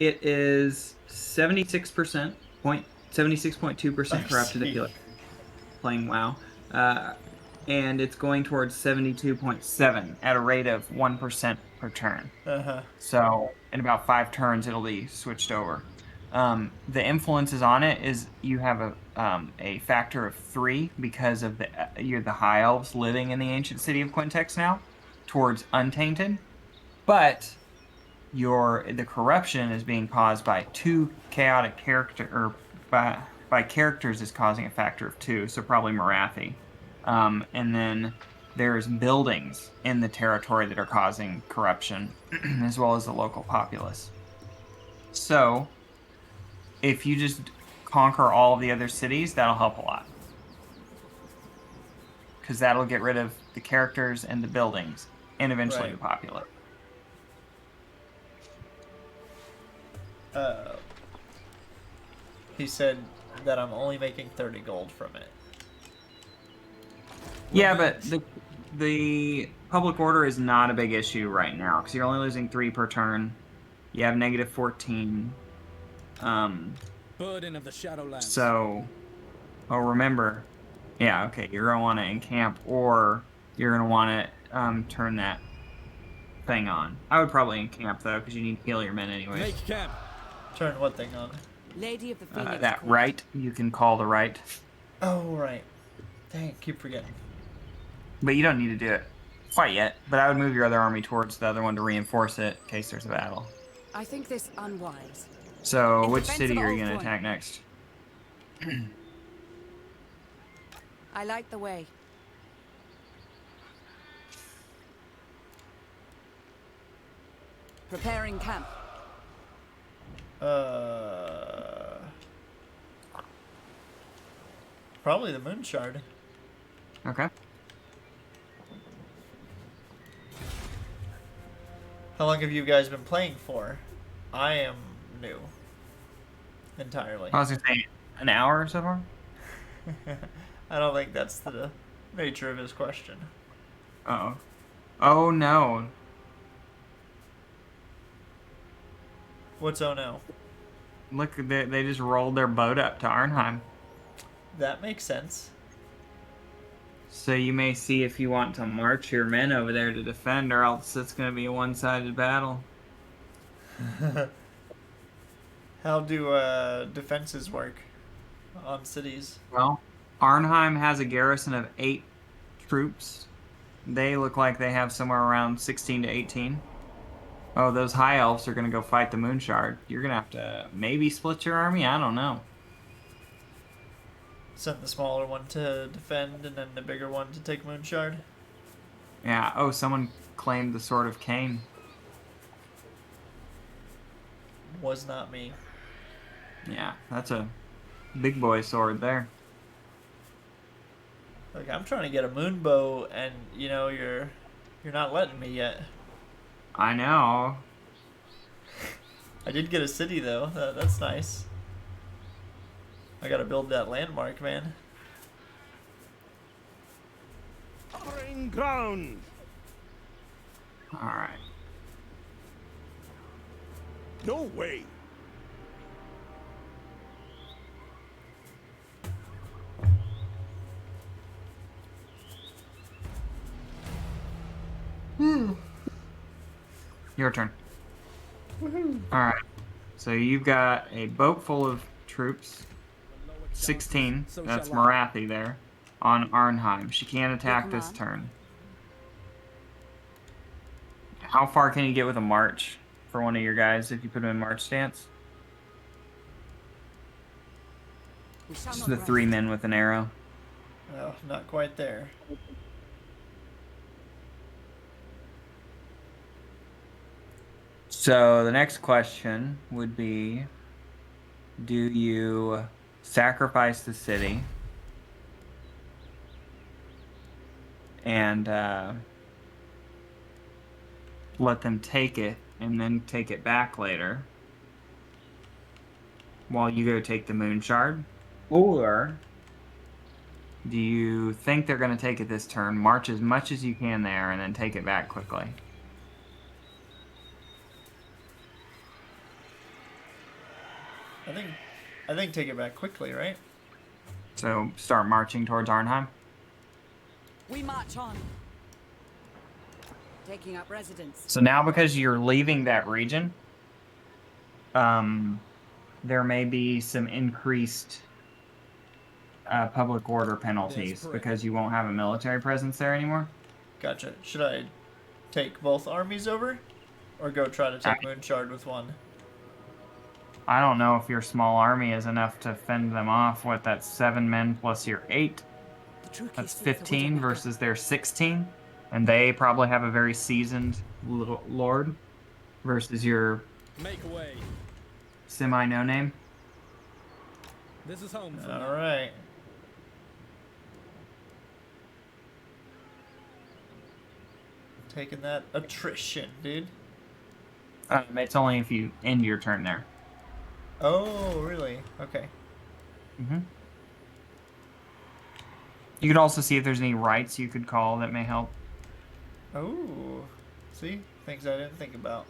it is 76.2% corrupted. If you like playing WoW, and it's going towards 72.7 at a rate of 1% per turn. So in about 5 turns, it'll be switched over. The influences on it is you have a factor of 3 because of you're the high elves living in the ancient city of Quintex now, towards untainted, but the corruption is being caused by 2 chaotic by characters is causing a factor of 2, so probably Marathi, and then there's buildings in the territory that are causing corruption, as well as the local populace. So if you just conquer all of the other cities, that'll help a lot. Because that'll get rid of the characters and the buildings, and eventually the populace. He said that I'm only making 30 gold from it. Yeah, but the public order is not a big issue right now, because you're only losing 3 per turn. You have -14. Burden of the Shadowlands. So, remember, yeah, okay, you're gonna want to encamp, or you're gonna want to turn that thing on. I would probably encamp though, because you need to heal your men anyways. Make camp. Turn what thing on? Lady of the Phoenix. That Court. right, you can call the right, Oh, right. Dang, keep forgetting. but you don't need to do it quite yet. But I would move your other army towards the other one to reinforce it in case there's a battle. I think this unwise. So, In which defense city of are you all going to Thorn. attack next? I light the way. Preparing camp. Probably the moon shard. Okay. How long have you guys been playing for? I am new. Entirely. I was going to say an hour so far. I don't think that's the nature of his question. Uh-oh. Oh, no. What's oh no? Look, they just rolled their boat up to Arnheim. That makes sense. So you may see if you want to march your men over there to defend, or else it's going to be a one-sided battle. How do defenses work on cities? Well, Arnheim has a garrison of 8 troops. They look like they have somewhere around 16 to 18. Oh, those high elves are going to go fight the Moonshard. You're going to have to maybe split your army? I don't know. Send the smaller one to defend, and then the bigger one to take Moonshard. Yeah. Oh, someone claimed the Sword of Cain. Was not me. Yeah, that's a big boy sword there. Like, I'm trying to get a moon bow, and you're not letting me yet. I know. I did get a city though. That's nice. I gotta build that landmark, man. Covering ground. All right. No way. Your turn. All right. So you've got a boat full of troops. 16. So That's shall I. Marathi there. On Arnheim. She can't attack this command. turn. How far can you get with a march for one of your guys if you put him in march stance? We shall Just not the rest. 3 men with an arrow. Oh, not quite there. So the next question would be, do you sacrifice the city and let them take it and then take it back later while you go take the moon shard? Or do you think they're going to take it this turn, march as much as you can there, and then take it back quickly? I think take it back quickly, right? So start marching towards Arnheim? We march on. Taking up residence. So now because you're leaving that region, there may be some increased public order penalties because you won't have a military presence there anymore. Gotcha. Should I take both armies over? Or go try to take Moonshard with one? I don't know if your small army is enough to fend them off. What, that's 7 men plus your 8? The true That's case fits the 15 Widowmaker. versus their 16. And they probably have a very seasoned lord versus your Make way. semi-no-name. This is home for now. Alright. Taking that attrition, dude. It's only if you end your turn there. Oh, really? Okay. Mm-hmm. You could also see if there's any rights you could call that may help. Oh. See? Things I didn't think about.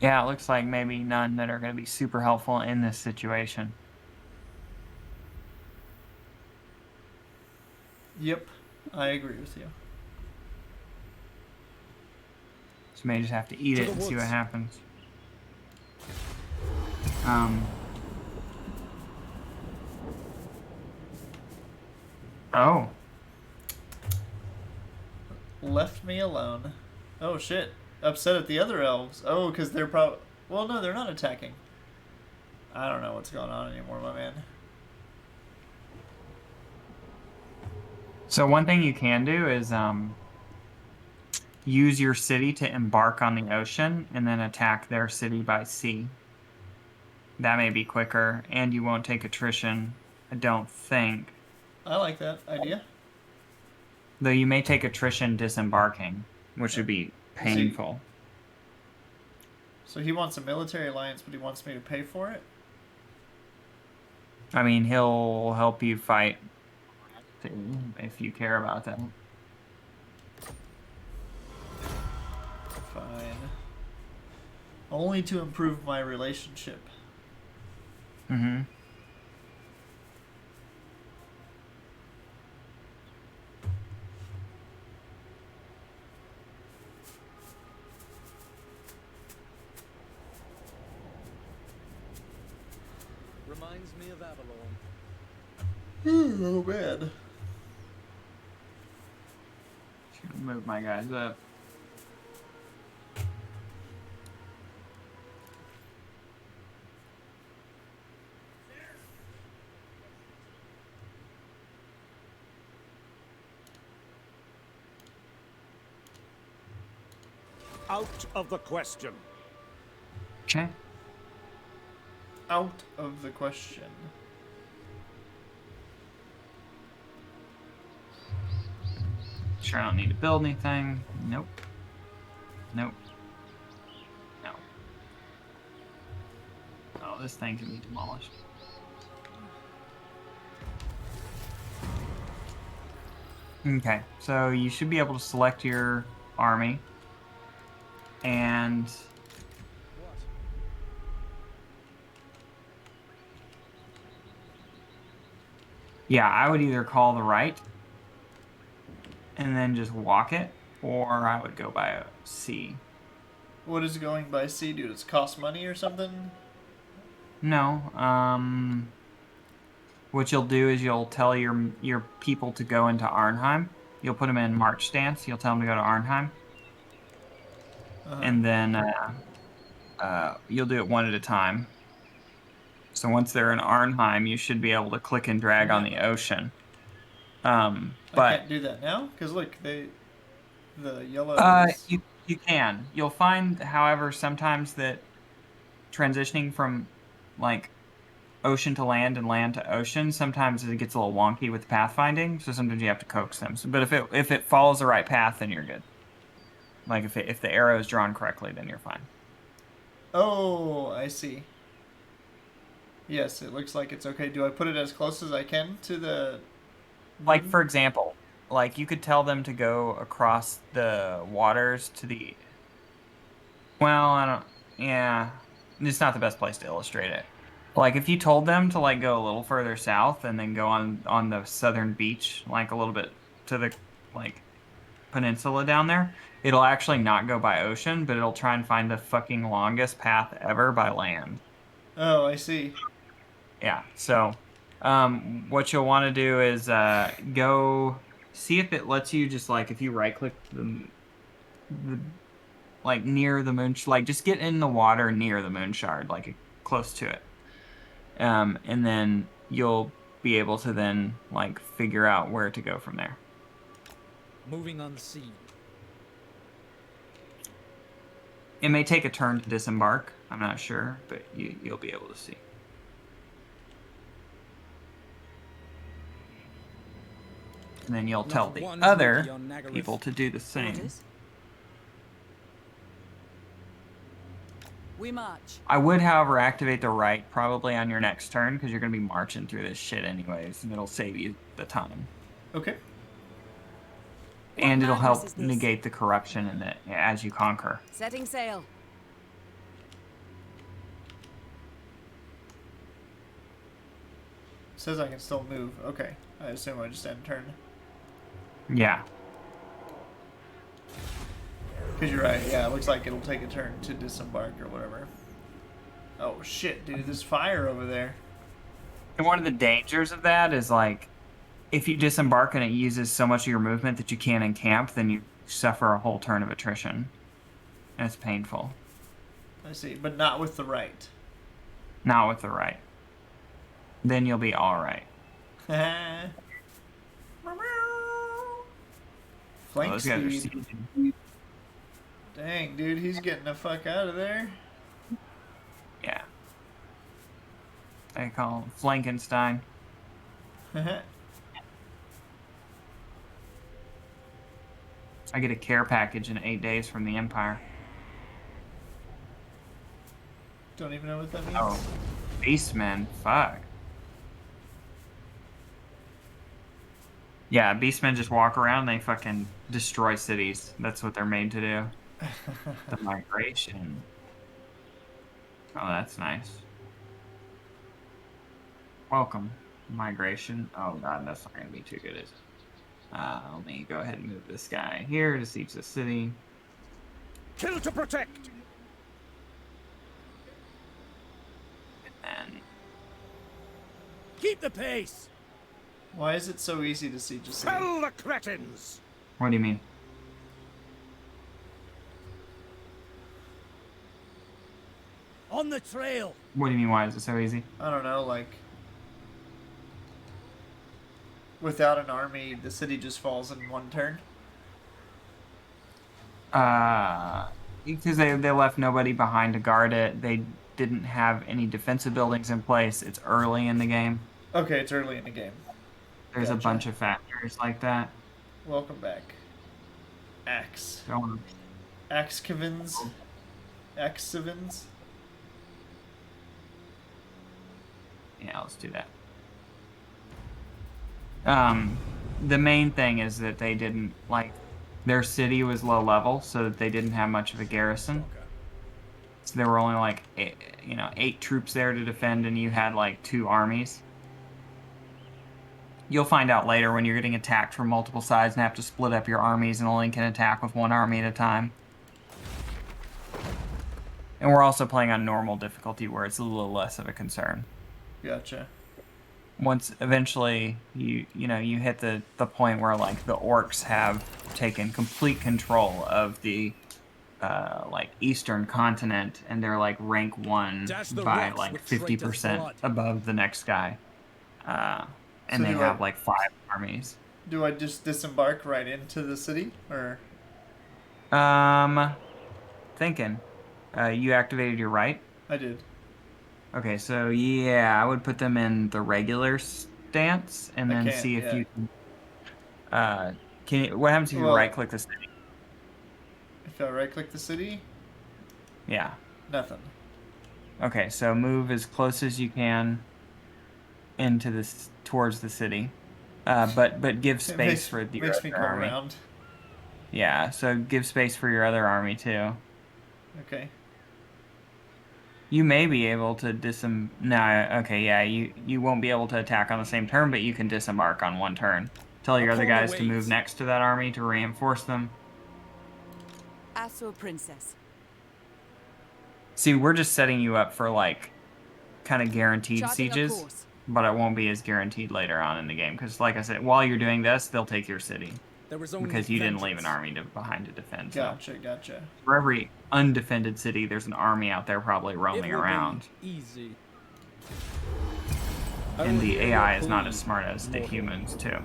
Yeah, it looks like maybe none that are going to be super helpful in this situation. Yep. I agree with you. So you may just have to eat To it the and see what woods. happens. Oh. Left me alone. Oh, shit. Upset at the other elves. Oh, because they're probably... Well, no, they're not attacking. I don't know what's going on anymore, my man. So one thing you can do is use your city to embark on the ocean and then attack their city by sea. That may be quicker, and you won't take attrition, I don't think. I like that idea. Though you may take attrition disembarking, which would be painful. So he wants a military alliance, but he wants me to pay for it? I mean, he'll help you fight if you care about that. Fine. Only to improve my relationship. Mm-hmm. Reminds me of Avalon. Oh man. Should move my guys up. Out of the question. Okay. Out of the question. Sure, I don't need to build anything. Nope. Nope. No. Oh, this thing can be demolished. Okay, so you should be able to select your army. And What? yeah, I would either call the right and then just walk it, or I would go by a C. What is going by C, dude? It's cost money or something? No, what you'll do is you'll tell your people to go into Arnheim. You'll put them in march stance. You'll tell them to go to Arnheim. And then you'll do it one at a time. So once they're in Arnheim, you should be able to click and drag on the ocean. I But can't do that now? Because look, the yellow is... you can. You'll find, however, sometimes that transitioning from like ocean to land and land to ocean, sometimes it gets a little wonky with pathfinding. So sometimes you have to coax them. So, but if it follows the right path, then you're good. Like if the arrow is drawn correctly, then you're fine. Oh, I see. Yes, it looks like it's okay. Do I put it as close as I can to the... Like, for example, like you could tell them to go across the waters to the... Well, I don't... Yeah, it's not the best place to illustrate it. Like, if you told them to, like, go a little further south and then go on the southern beach, like, a little bit to the, like, peninsula down there, it'll actually not go by ocean, but it'll try and find the fucking longest path ever by land. Oh, I see. Yeah, so what you'll want to do is go see if it lets you just like if you right click the like near the moon, like just get in the water near the moon shard, like close to it, and then you'll be able to then like figure out where to go from there. Moving unseen. It may take a turn to disembark. I'm not sure, but you'll be able to see. And then you'll tell Not the one other rookie on Nagaryth. people to do the same. Orders. We march. I would, however, activate the right probably on your next turn because you're going to be marching through this shit anyways, and it'll save you the time. Okay. And it'll madness help is this? negate the corruption in it as you conquer. Setting sail. Says I can still move. Okay. I assume I just end turn. Yeah. Because you're right. Yeah, it looks like it'll take a turn to disembark or whatever. Oh, shit, dude. There's fire over there. And one of the dangers of that is like, if you disembark and it uses so much of your movement that you can't encamp, then you suffer a whole turn of attrition. And it's painful. I see. But not with the right. Not with the right. Then you'll be alright. Flank Those guys are speed. sieging. Dang, dude, he's getting the fuck out of there. Yeah. They call him Flankenstein. I get a care package in 8 days from the Empire. Don't even know what that means. Oh. Beastmen, fuck. Yeah, beastmen just walk around and they fucking destroy cities. That's what they're made to do. The migration. Oh, that's nice. Welcome, migration. Oh god, that's not gonna be too good, is it? Let me go ahead and move this guy here to siege the city. Kill to protect. And Keep the pace! Why is it so easy to siege a city? Fell the cretins! What do you mean? On the trail! What do you mean, why is it so easy? I don't know, like... Without an army, the city just falls in one turn. Because they left nobody behind to guard it. They didn't have any defensive buildings in place. It's early in the game. Okay, it's early in the game. There's a Gotcha. bunch of factors like that. Welcome back. Axe. Going Axevins. Axevins. Yeah, let's do that. The main thing is that they didn't, like, their city was low level, so that they didn't have much of a garrison. So there were only, like, 8 troops there to defend, and you had, like, 2 armies. You'll find out later when you're getting attacked from multiple sides and have to split up your armies and only can attack with 1 army at a time. And we're also playing on normal difficulty where it's a little less of a concern. Gotcha. Once eventually you hit the point where like the orcs have taken complete control of the like eastern continent, and they're like rank 1 by like 50% above the next guy, and So they do have I- like 5 armies. Do I just disembark right into the city? Or... Thinking you activated your right. I did. Okay, so yeah, I would put them in the regular stance and I then can't, see if yeah. you can. What happens if you Well- right click the city? If I right click the city, Yeah. nothing. Okay, so move as close as you can into this towards the city, but give It space makes, for the makes me other go army. around. Yeah, so give space for your other army too. Okay. You may be able to No, okay, yeah, you won't be able to attack on the same turn, but you can disembark on 1 turn. Tell your other Upon the guys to move waves. next to that army to reinforce them. Assor Princess. See, we're just setting you up for like kind of guaranteed Charting a sieges, course. but it won't be as guaranteed later on in the game. Because, like I said, while you're doing this, they'll take your city There was only because you didn't leave an vengeance. army behind to defend. So Gotcha, gotcha. for every undefended city, there's an army out there probably It roaming will be around. easy. I And will the hear AI your is not plea, as smart as the mortal. humans too.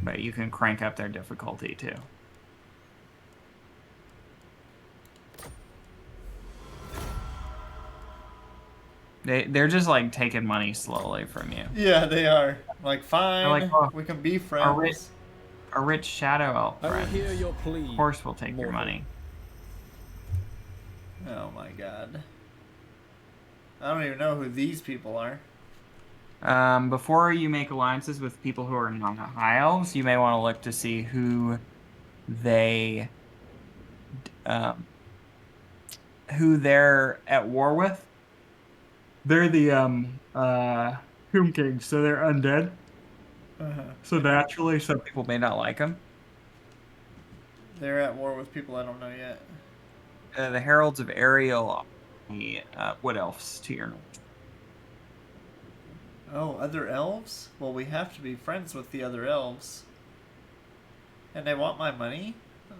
But you can crank up their difficulty too. They're just like taking money slowly from you. Yeah, they are. Like, fine, like, oh, we can be A rich, friends. a rich shadow elf I will friend. hear your plea. Of course, we'll take your mortal. money. Oh my god. I don't even know who these people are. Before you make alliances with people who are not high elves, you may want to look to see who they're at war with. They're the Tomb Kings, so they're undead. Uh-huh. So naturally, some people may not like them. They're at war with people I don't know yet. The Heralds of Ariel are the Wood Elves to your north. Oh, other elves? Well, we have to be friends with the other elves. And they want my money?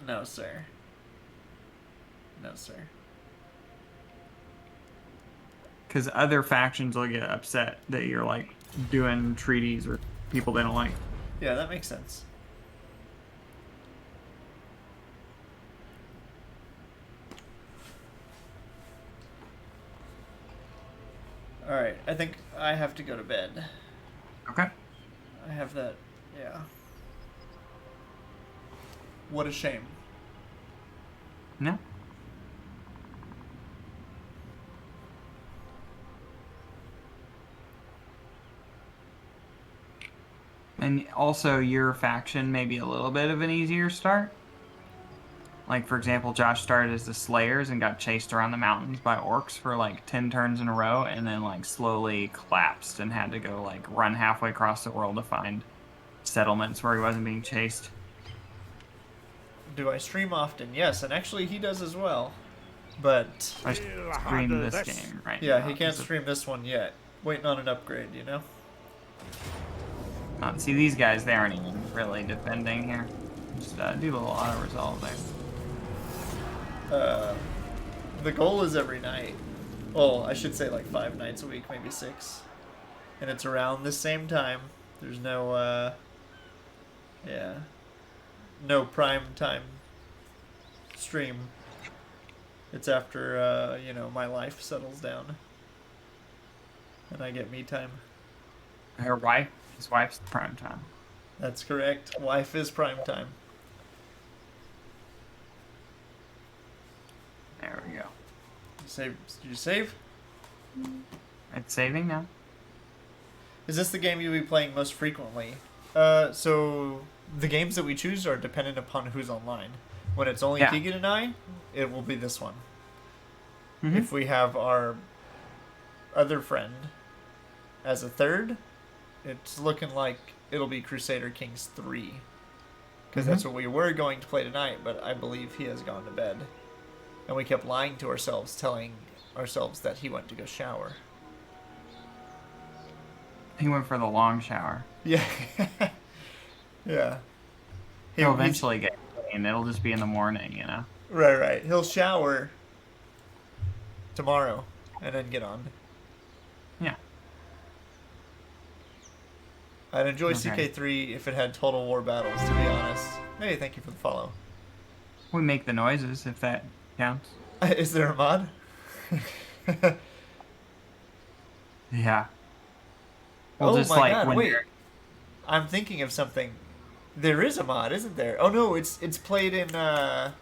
No, sir. No, sir. Because other factions will get upset that you're like doing treaties with people they don't like. Yeah, that makes sense. Alright, I think I have to go to bed. Okay. I have that, yeah. What a shame. No. And also, your faction may be a little bit of an easier start. Like, for example, Josh started as the Slayers and got chased around the mountains by orcs for like 10 turns in a row, and then like slowly collapsed and had to go like run halfway across the world to find settlements where he wasn't being chased. Do I stream often? Yes, and actually he does as well. But I We'll stream handle this this. game right yeah, now he can't because of- stream this one yet. waiting on an upgrade, you know? See, these guys, they aren't even really defending here. Just do a little auto-resolve there. The goal is every night. Well, I should say like 5 nights a week, maybe 6. And it's around the same time. There's no, yeah, no prime time stream. It's after, you know, my life settles down. And I get me time. Her wife, his wife's prime time. That's correct. Wife is prime time. There we go. Save. Did you save? It's saving now. Is this the game you'll be playing most frequently? So the games that we choose are dependent upon who's online. When it's only Yeah. Keegan and I, it will be this one. Mhm. If we have our other friend as a third, it's looking like it'll be Crusader Kings 3. Because that's what we were going to play tonight, but I believe he has gone to bed. And we kept lying to ourselves, telling ourselves that he went to go shower. He went for the long shower. Yeah. Yeah. He'll He's- eventually get clean. It'll just be in the morning, you know? Right. He'll shower tomorrow and then get on. Yeah. I'd enjoy Okay. CK3 if it had Total War battles, to be honest. Hey, thank you for the follow. We make the noises, if that counts. Is there a mod? Yeah. We'll Oh just, my like, god, when wait. you're- I'm thinking of something. There is a mod, isn't there? Oh no, it's played in oh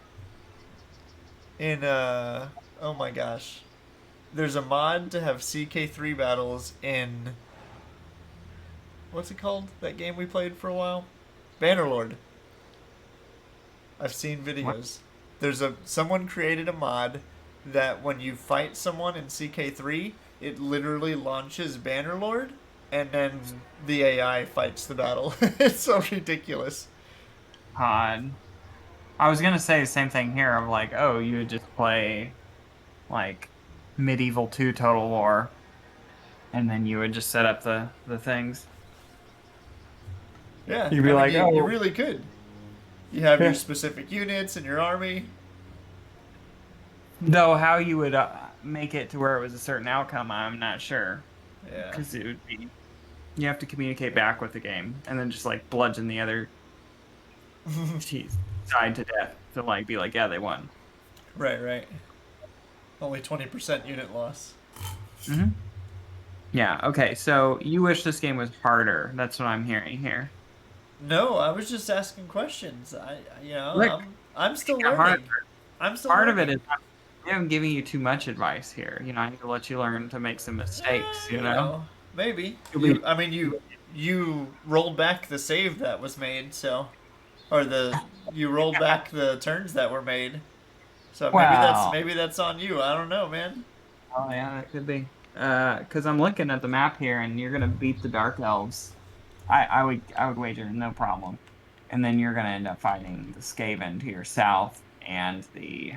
my gosh. There's a mod to have CK3 battles in, what's it called? That game we played for a while? Bannerlord. I've seen videos. There's someone created a mod that when you fight someone in CK3, it literally launches Bannerlord and then the AI fights the battle. It's so ridiculous. Odd. I was gonna say the same thing here. Of like, oh, you would just play, like, Medieval 2 Total War, and then you would just set up the things. Yeah, You'd be like, you oh. really could. You have your Yeah. specific units in your army. Though how you would make it to where it was a certain outcome, I'm not sure. Yeah. Because it would be, you have to communicate back with the game, and then just like bludgeon the other side to death to like be like, yeah, they won. Right. Only 20% unit loss. Mm-hmm. Yeah. Okay. So you wish this game was harder. That's what I'm hearing here. No, I was just asking questions. Look, I'm still Yeah, learning. I'm still part of it learning. is I'm giving you too much advice here. You know, I need to let you learn to make some mistakes. You know. Maybe. You'll be- I mean, you rolled back the save that was made, so, or you rolled back the turns that were made. So Wow. maybe that's on you. I don't know, man. Oh yeah, that could be. Because I'm looking at the map here, and you're gonna beat the Dark Elves. I would wager no problem. And then you're gonna end up fighting the Skaven to your south and the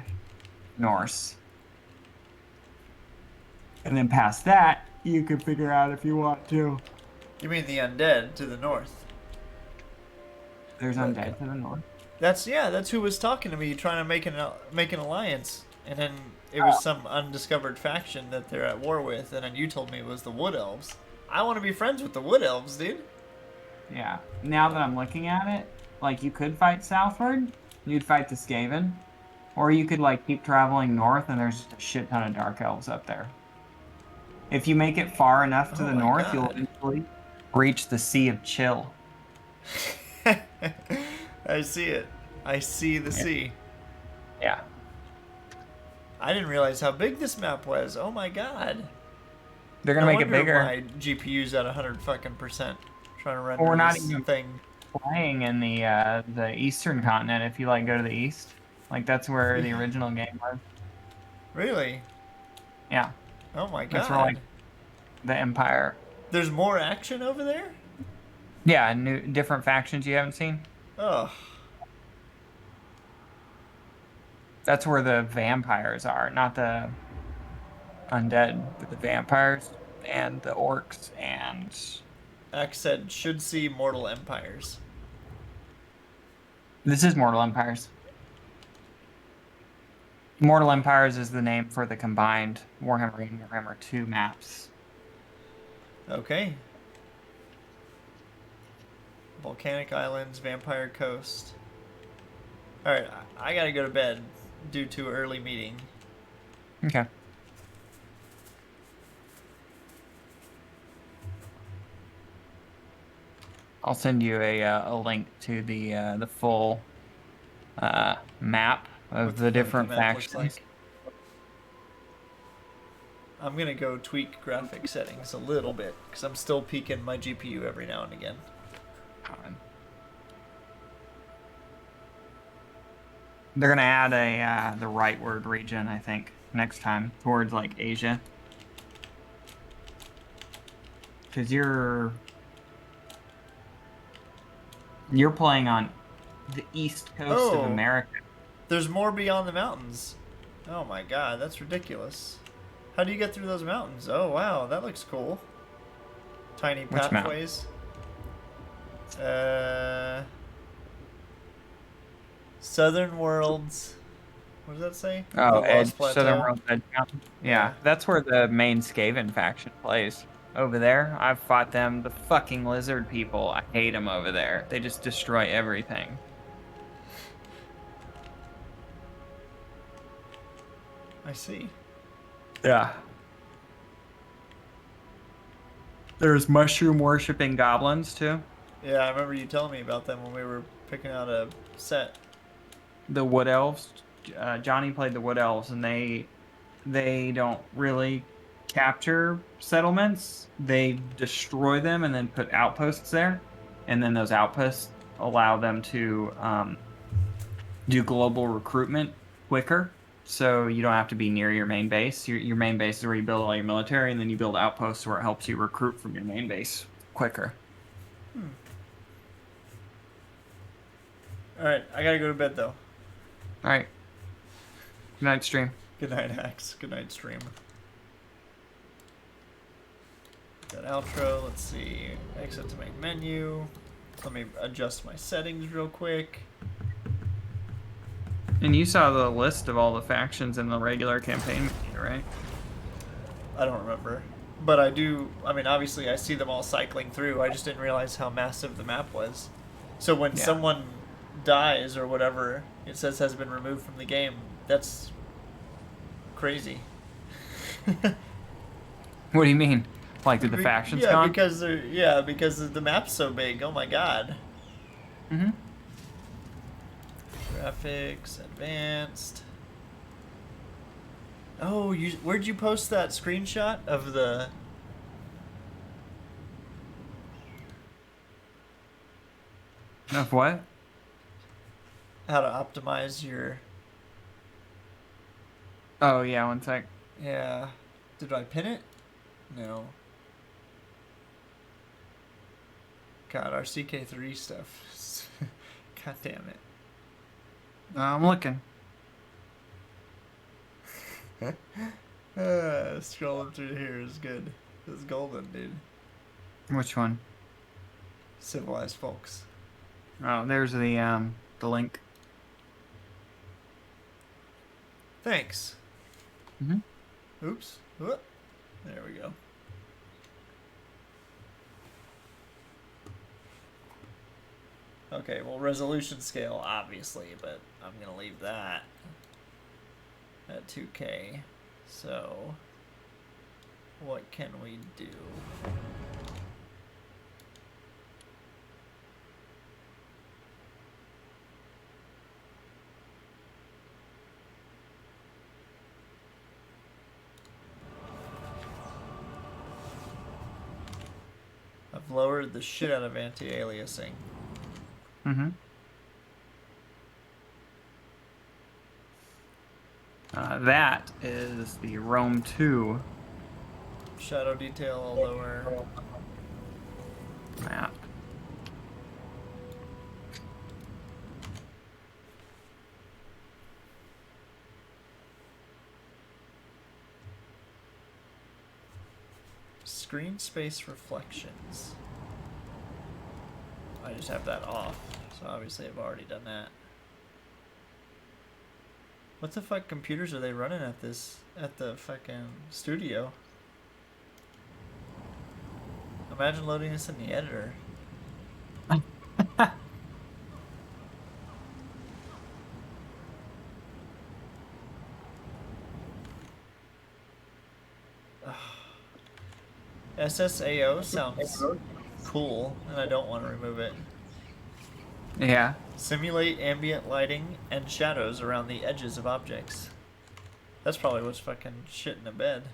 Norse. And then past that, you can figure out if you want to. You mean the undead to the north? There's undead to the north. That's who was talking to me, trying to make an alliance, and then it was some undiscovered faction that they're at war with, and then you told me it was the Wood Elves. I want to be friends with the Wood Elves, dude. Yeah. Now that I'm looking at it, like, you could fight southward. You'd fight the Skaven. Or you could, like, keep traveling north, and there's just a shit ton of Dark Elves up there. If you make it far enough to Oh the my north, God. you'll eventually reach the Sea of Chill. I see it. I see the sea. Yeah. I didn't realize how big this map was. Oh my god. They're gonna No make it wonder bigger. My GPU's at 100% trying to render Well, we're not this even- thing. Playing in the eastern continent, if you, like, go to the east. Like, that's where the original game was. Really? Yeah. Oh my god. That's where, like, the Empire. There's more action over there? Yeah, different factions you haven't seen. Oh. That's where the vampires are, not the undead, but the vampires. and the orcs and Axe said, should see Mortal Empires. this is Mortal Empires. Mortal Empires is the name for the combined Warhammer and Warhammer 2 maps. Okay. Volcanic Islands, Vampire Coast. Alright, I gotta go to bed due to early meeting. Okay. I'll send you a link to the full map of What the the different map looks factions. like. I'm gonna go tweak graphic settings a little bit because I'm still peaking my GPU every now and again. They're gonna add the rightward region, I think, next time towards like Asia, because you're playing on the east coast of Oh. America. There's more beyond the mountains. Oh my god, that's ridiculous. How do you get through those mountains? Oh wow, that looks cool. Tiny Which pathways. Southern Worlds. What does that say? Oh, The Edge, Lost Plateau. Southern World Edge Mountain. Yeah, that's where the main Skaven faction plays. Over there, I've fought them. The fucking lizard people, I hate them over there. They just destroy everything. I see. Yeah. There's mushroom worshipping goblins too. Yeah, I remember you telling me about them when we were picking out a set. The wood elves. Johnny played the wood elves, and they don't really capture settlements. They destroy them and then put outposts there, and then those outposts allow them to do global recruitment quicker. So you don't have to be near your main base. Your main base is where you build all your military, and then you build outposts where it helps you recruit from your main base quicker. Alright, I gotta go to bed though. All right. Good night, stream. Good night, Axe. Good night, stream. That outro, let's see. Exit to main menu. Let me adjust my settings real quick. And you saw the list of all the factions in the regular campaign, right? I don't remember. But I do, I mean, obviously I see them all cycling through. I just didn't realize how massive the map was. So when someone dies or whatever, it says has been removed from the game. That's crazy. What do you mean? Like, did the factions yeah, gone? because the map's so big. Oh my god. Mm-hmm. Graphics, advanced. Oh, where'd you post that screenshot of the... Of what? How to optimize your... Oh, yeah, one sec. Yeah. Did I pin it? No. God, our CK3 stuff. God damn it. I'm looking. Scrolling through here is good. It's golden, dude. Which one? Civilized folks. Oh, there's the link. Thanks. Mm-hmm. Oops. Whoop. There we go. Okay, well, resolution scale, obviously, but I'm going to leave that at 2K. So, what can we do? I've lowered the shit out of anti-aliasing. Mm-hmm. That is the Rome 2 Shadow detail, I'll lower. map. screen space reflections. I just have that off, so obviously I've already done that. What the fuck computers are they running at the fucking studio? Imagine loading this in the editor. SSAO sounds cool, and I don't want to remove it. Yeah. Simulate ambient lighting and shadows around the edges of objects. That's probably what's fucking shit in the bed.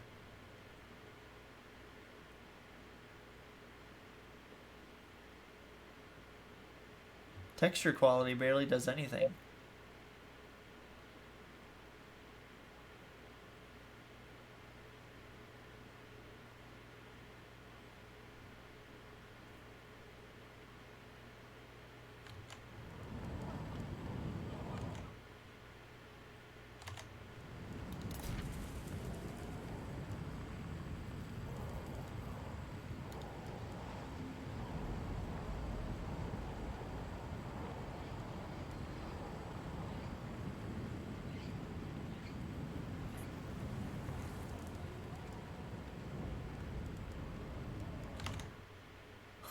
Texture quality barely does anything.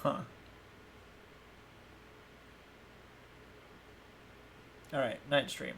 Huh. Alright, night stream.